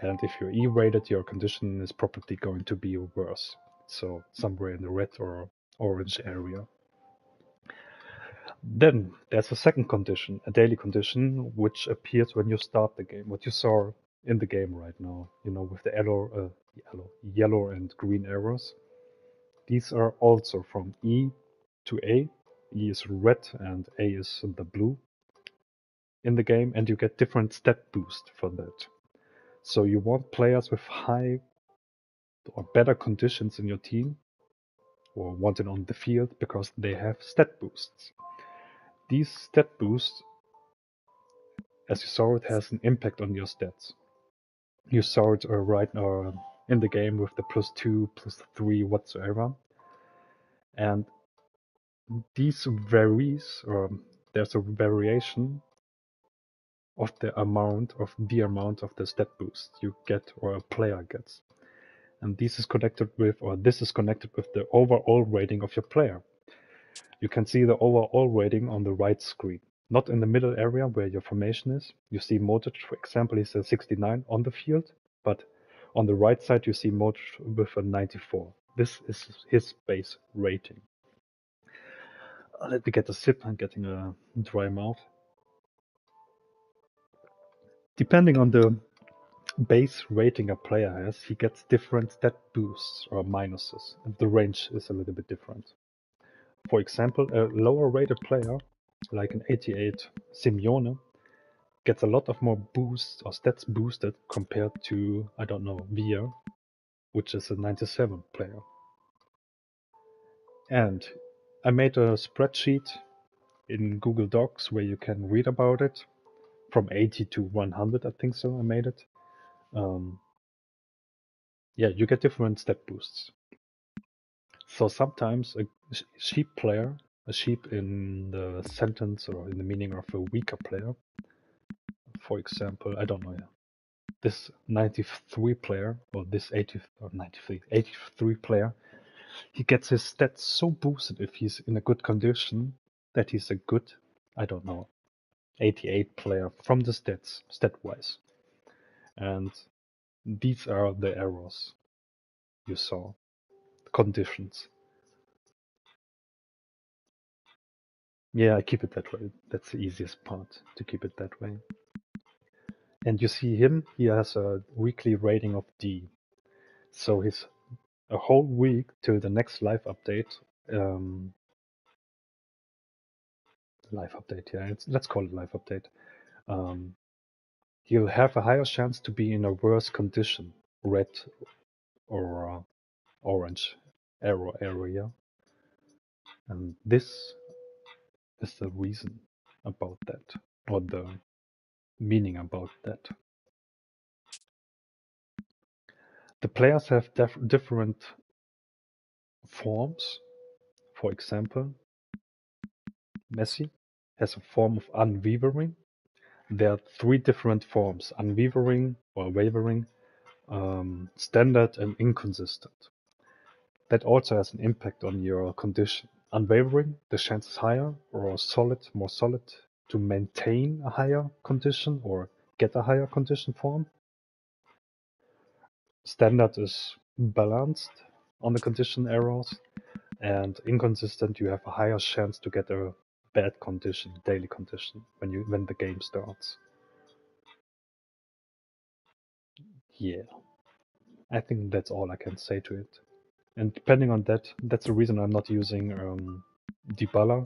And if you're E rated, your condition is probably going to be worse. So somewhere in the red or orange area. Then there's a second condition, a daily condition, which appears when you start the game. What you saw in the game right now, with the yellow and green arrows. These are also from E to A. E is red and A is the blue in the game, and you get different stat boost for that. So you want players with high or better conditions in your team, or want it on the field because they have stat boosts. These stat boosts, as you saw, it has an impact on your stats. You saw it right now in the game with the +2, +3, whatsoever. And these varies, or there's a variation of the amount of the stat boost you get or a player gets. And this is connected with the overall rating of your player. You can see the overall rating on the right screen, not in the middle area where your formation is. You see Modric, for example, he's a 69 on the field, but on the right side you see Modric with a 94. This is his base rating. Let me get a sip. I'm getting a dry mouth. Depending on the base rating a player has, he gets different stat boosts or minuses. And the range is a little bit different. For example, a lower rated player, like an 88 Simeone, gets a lot of more boosts or stats boosted compared to, I don't know, Villa, which is a 97 player. And I made a spreadsheet in Google Docs where you can read about it. From 80 to 100, I think so, I made it. Yeah, you get different stat boosts. So sometimes a sheep player, a sheep in the sentence or in the meaning of a weaker player, for example, I don't know, this 93 player, or this 80 or 93, 83 player, he gets his stats so boosted if he's in a good condition that he's a good, I don't know, 88 player from the stat-wise. And these are the errors you saw, conditions. Yeah, I keep it that way. That's the easiest part, to keep it that way. And you see him, he has a weekly rating of D. So he's a whole week till the next live update. Yeah, let's call it live update. He'll have a higher chance to be in a worse condition, red or orange arrow area. And this is the reason about that, or the meaning about that. The players have different forms. For example, Messi has a form of unwavering. There are three different forms: unwavering or wavering, standard, and inconsistent. That also has an impact on your condition. Unwavering, the chance is higher, or solid, more solid, to maintain a higher condition or get a higher condition form. Standard is balanced on the condition errors, and inconsistent, you have a higher chance to get a bad condition, daily condition, when the game starts. Yeah, I think that's all I can say to it. And depending on that, that's the reason I'm not using Dybala.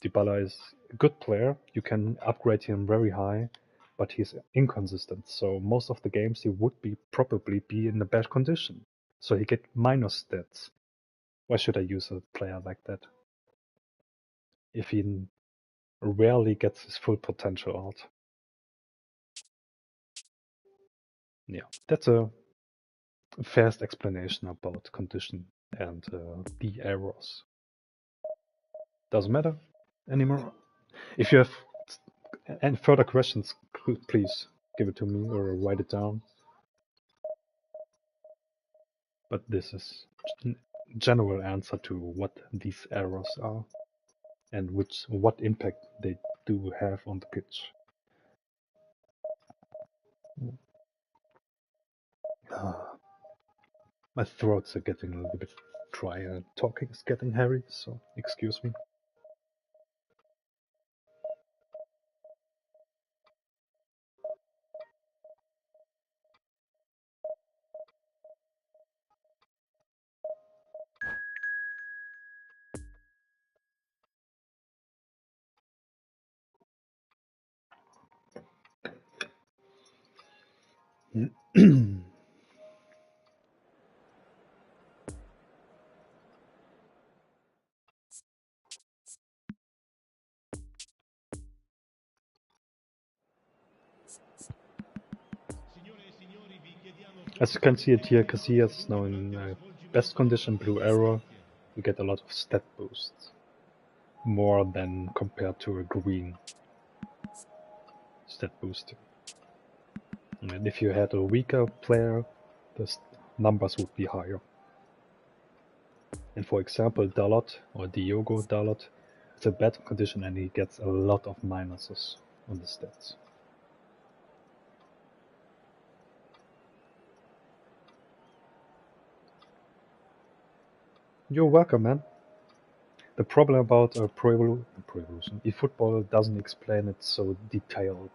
Dybala is a good player. You can upgrade him very high, but he's inconsistent. So most of the games he would probably be in a bad condition. So he get minus stats. Why should I use a player like that if he rarely gets his full potential out? Yeah, that's a fast explanation about condition and the errors. Doesn't matter anymore. If you have any further questions, please give it to me or write it down. But this is general answer to what these errors are and what impact they do have on the pitch. My throats are getting a little bit dry and talking is getting hairy, so excuse me. As you can see it here, Casillas is now in best condition, blue arrow. You get a lot of stat boosts. More than compared to a green stat boost. And if you had a weaker player, the numbers would be higher. And for example, Dalot or Diogo Dalot is a bad condition and he gets a lot of minuses on the stats. You're welcome, man. The problem about Pro Evolution, eFootball doesn't explain it so detailed.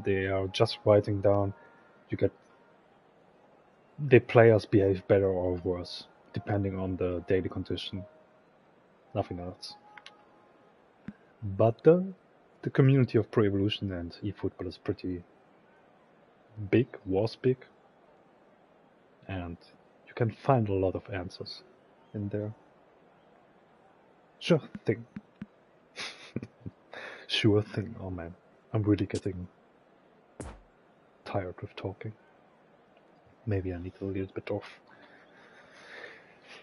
They are just writing down you get the players behave better or worse, depending on the daily condition. Nothing else. But the community of Pro Evolution and eFootball is pretty big, was big, and you can find a lot of answers in there. Sure thing. Sure thing. Oh man, I'm really getting tired of talking. Maybe I need a little bit of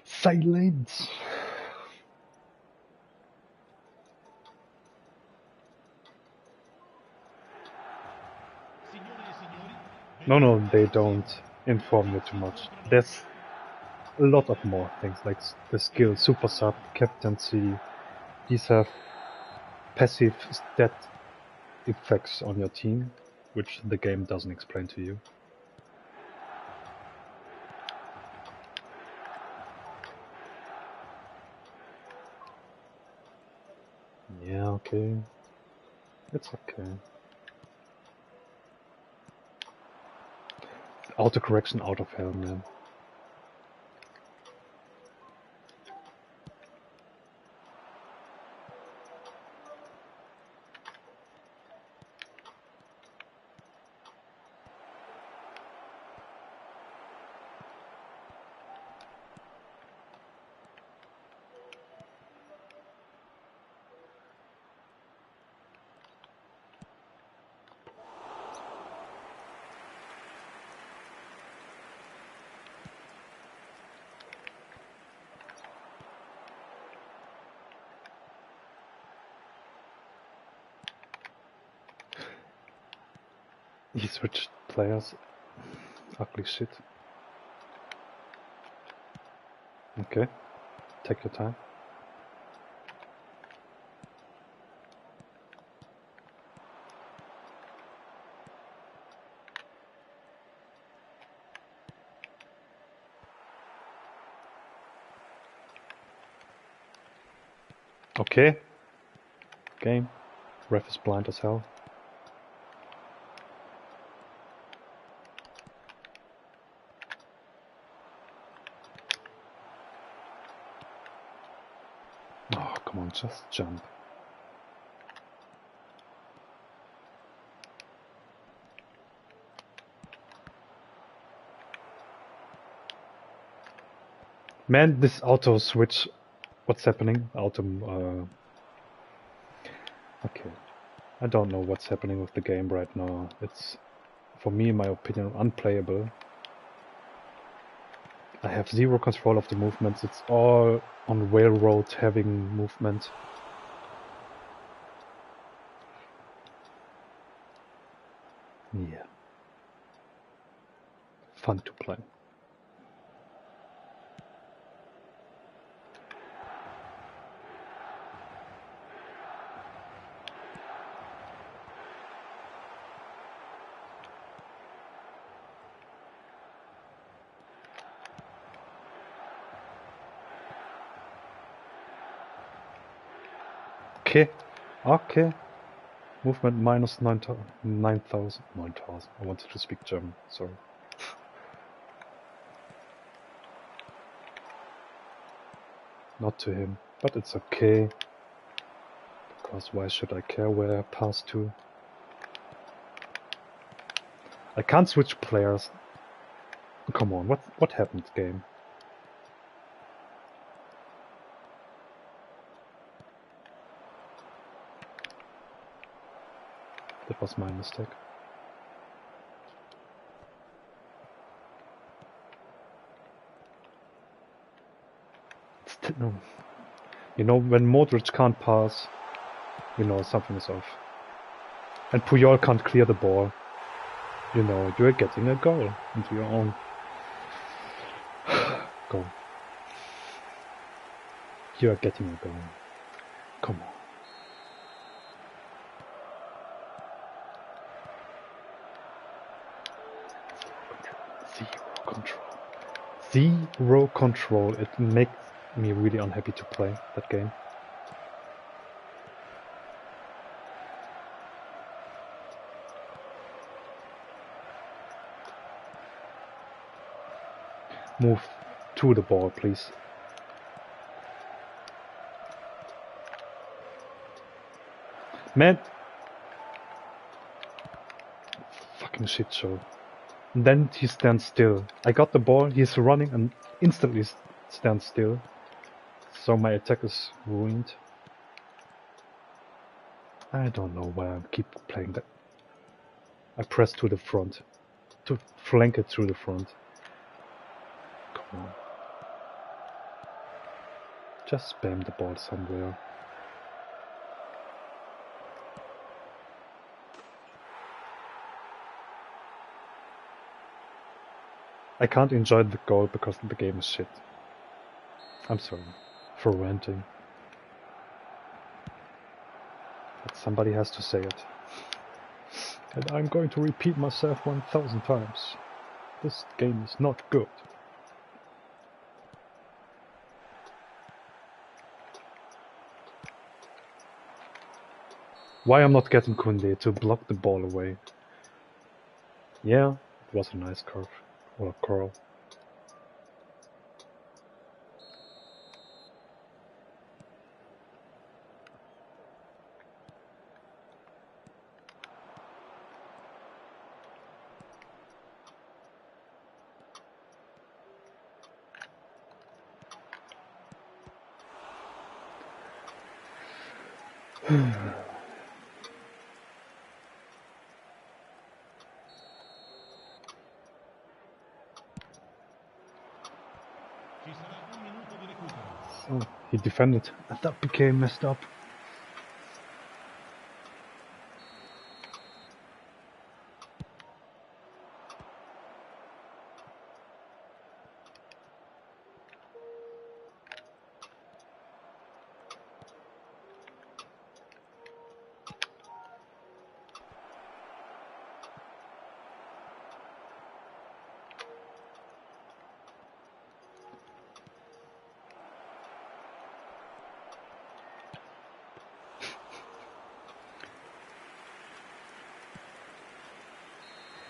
silence. No, they don't inform you too much. There's a lot of more things like the skill, super sub, captaincy. These have passive stat effects on your team, which the game doesn't explain to you. Yeah, okay. It's okay. Autocorrection out of hell, man. He switched players. Ugly shit. Okay, take your time. Okay. Game. Ref is blind as hell. Oh, come on, just jump. Man, this auto switch. What's happening? Okay. I don't know what's happening with the game right now. It's, for me, in my opinion, unplayable. I have zero control of the movements. It's all on railroad having movement. Yeah. Fun to play. Okay. Movement minus 9,000. I wanted to speak German, sorry. Not to him, but it's okay. Because why should I care where I pass to? I can't switch players. Come on, what happened, game? That was my mistake. No. You know, when Modric can't pass, you know something is off. And Puyol can't clear the ball. You know, you're getting a goal into your own goal. You are getting a goal. Come on. Zero control. Zero control. It makes me really unhappy to play that game. Move to the ball, please. Man! Fucking shit show. And then he stands still. I got the ball, he's running and instantly stands still. So my attack is ruined. I don't know why I keep playing that. I press to the front. To flank it through the front. Come on. Just spam the ball somewhere. I can't enjoy the goal because the game is shit. I'm sorry for ranting. But somebody has to say it. And I'm going to repeat myself 1000 times. This game is not good. Why I'm not getting Kunde to block the ball away? Yeah, it was a nice curve. Or curl. Oh, he defended. And that became messed up.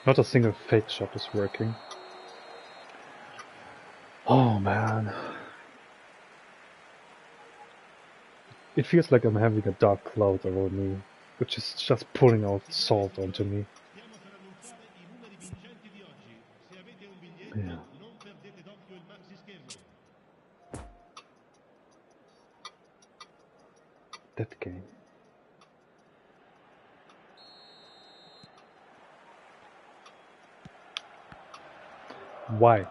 Not a single fake shot is working. Oh man. It feels like I'm having a dark cloud over me, which is just pulling out salt onto me. Yeah. That game. Why?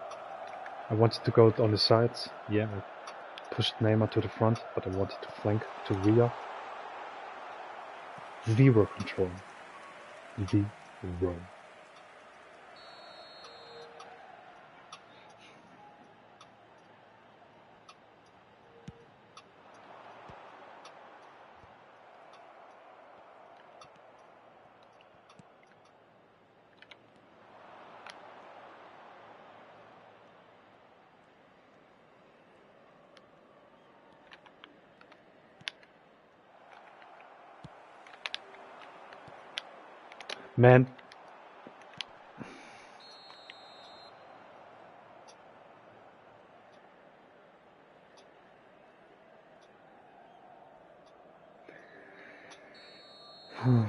I wanted to go on the sides. Yeah, I pushed Neymar to the front, but I wanted to flank to Ria. Zero control. Zero. Man. Yeah.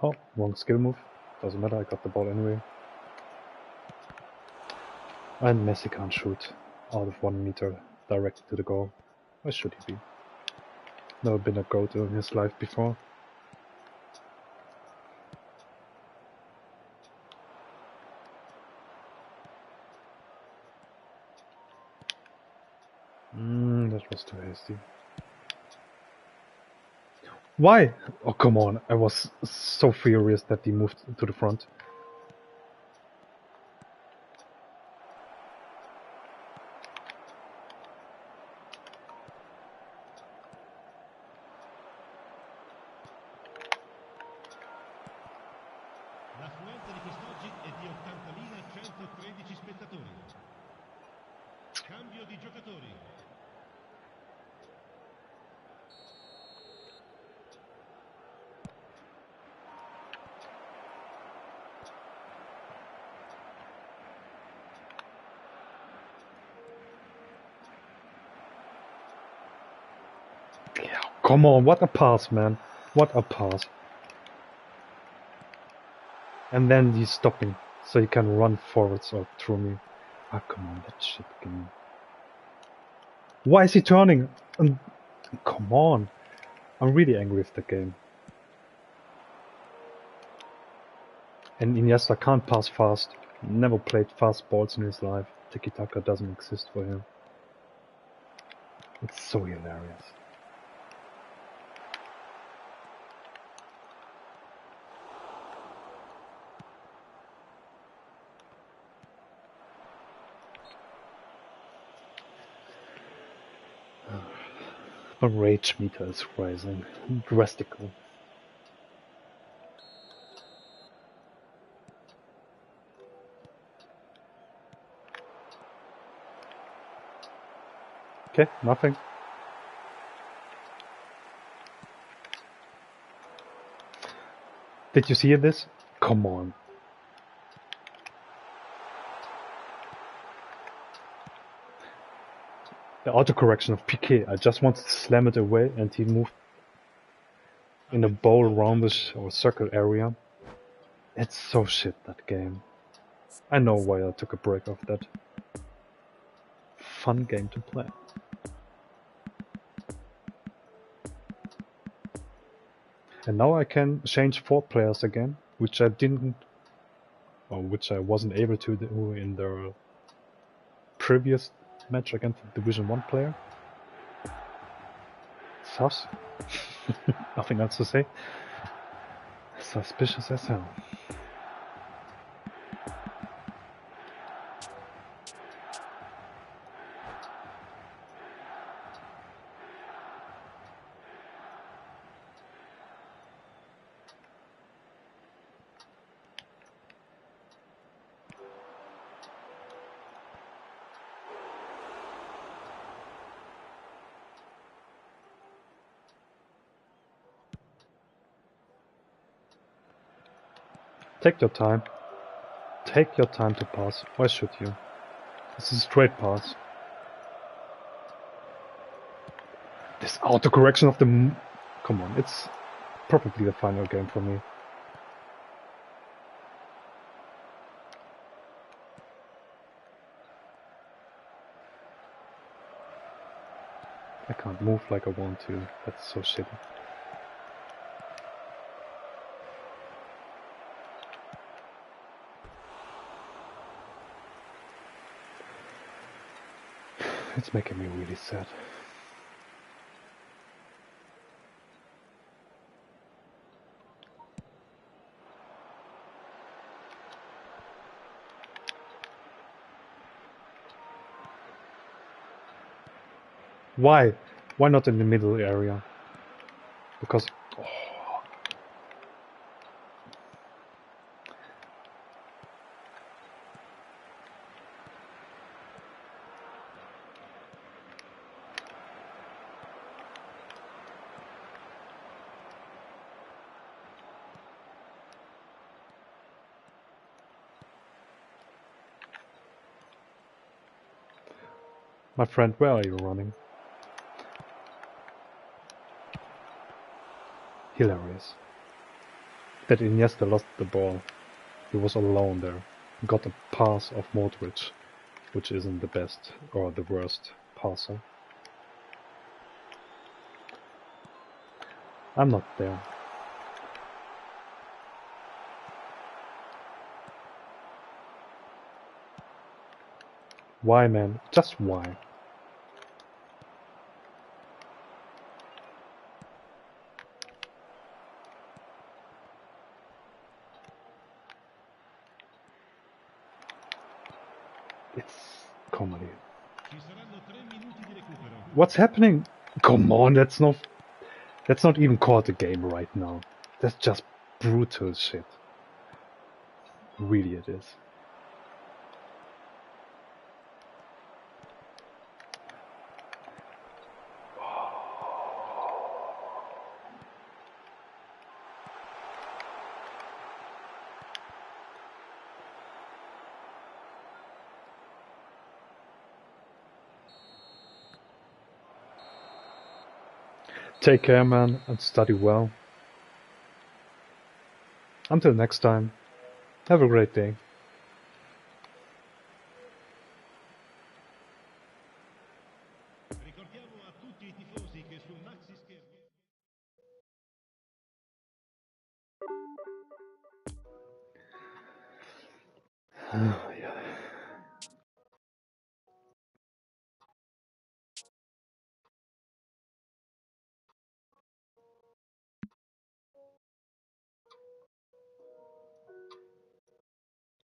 Oh, wrong skill move. Doesn't matter, I got the ball anyway. And Messi can't shoot out of 1 meter directly to the goal. Why should he be? Never been a goat in his life before. That was too hasty. Why? Oh, come on. I was so furious that he moved to the front. L'affluenza di quest'oggi è di 80.113 spettatori. Cambio di giocatori. Yeah, come on, what a pass, man. What a pass. And then he's stopping, so he can run forwards or through me. Ah, come on, that shit again. Why is he turning? Come on. I'm really angry with the game. And Iniesta can't pass fast. Never played fast balls in his life. Tiki-taka doesn't exist for him. It's so hilarious. My rage meter is rising drastically. Okay, nothing. Did you see this? Come on. The autocorrection of Piquet. I just wanted to slam it away and he moved in a bowl roundish or circle area. It's so shit, that game. I know why I took a break of that. Fun game to play. And now I can change 4 players again, which I didn't, or which I wasn't able to do in the previous match against the Division 1 player. Sus. Nothing else to say. Suspicious as hell. Take your time. Take your time to pass. Why should you? This is a straight pass. This autocorrection of the... Come on, it's probably the final game for me. I can't move like I want to. That's so shitty. It's making me really sad. Why? Why not in the middle area? Because... Oh. My friend, where are you running? Hilarious. that Iniesta lost the ball. He was alone there. Got a pass of Modric, which isn't the best or the worst passer. I'm not there. Why, man? Just why? It's comedy. What's happening? Come on, that's not even called a game right now. That's just brutal shit. Really it is. Take care, man, and study well. Until next time, have a great day. Ricordiamo a tutti i tifosi che sul maxi schermo. Yeah.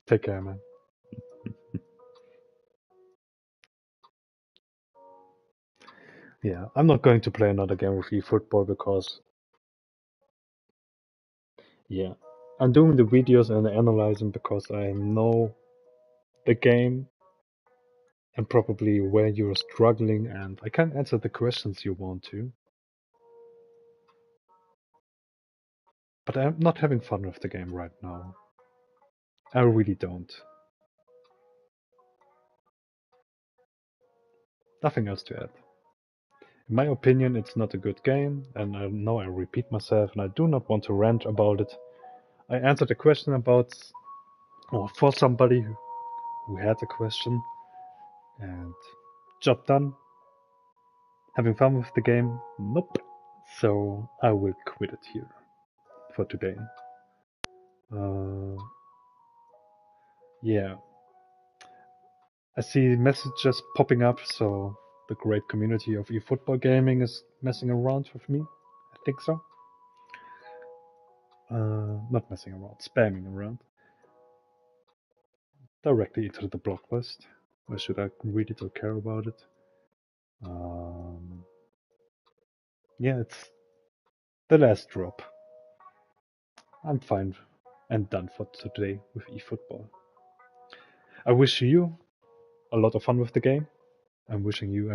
Take care, man. Yeah, I'm not going to play another game with eFootball because, yeah, I'm doing the videos and analyzing because I know the game and probably where you're struggling, and I can answer the questions you want to. But I'm not having fun with the game right now. I really don't. Nothing else to add. In my opinion, it's not a good game, and I know I repeat myself, and I do not want to rant about it. I answered a question about, or for somebody who had a question, and job done. Having fun with the game? Nope. So I will quit it here for today. Yeah. I see messages popping up, so the great community of eFootball gaming is messing around with me. I think so. Not messing around, spamming around. Directly into the blog post. Why should I read it or care about it? Yeah, it's the last drop. I'm fine and done for today with eFootball. I wish you a lot of fun with the game. I'm wishing you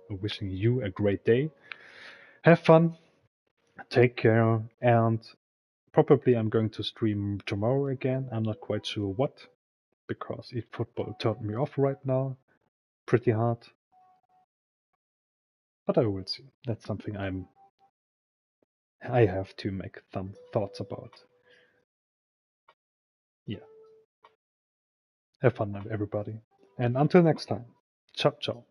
wishing you a great day. Have fun, take care, and probably I'm going to stream tomorrow again. I'm not quite sure what, because eFootball turned me off right now, pretty hard. But I will see. That's something I have to make some thoughts about. Yeah. Have fun, everybody. And until next time. Ciao, ciao.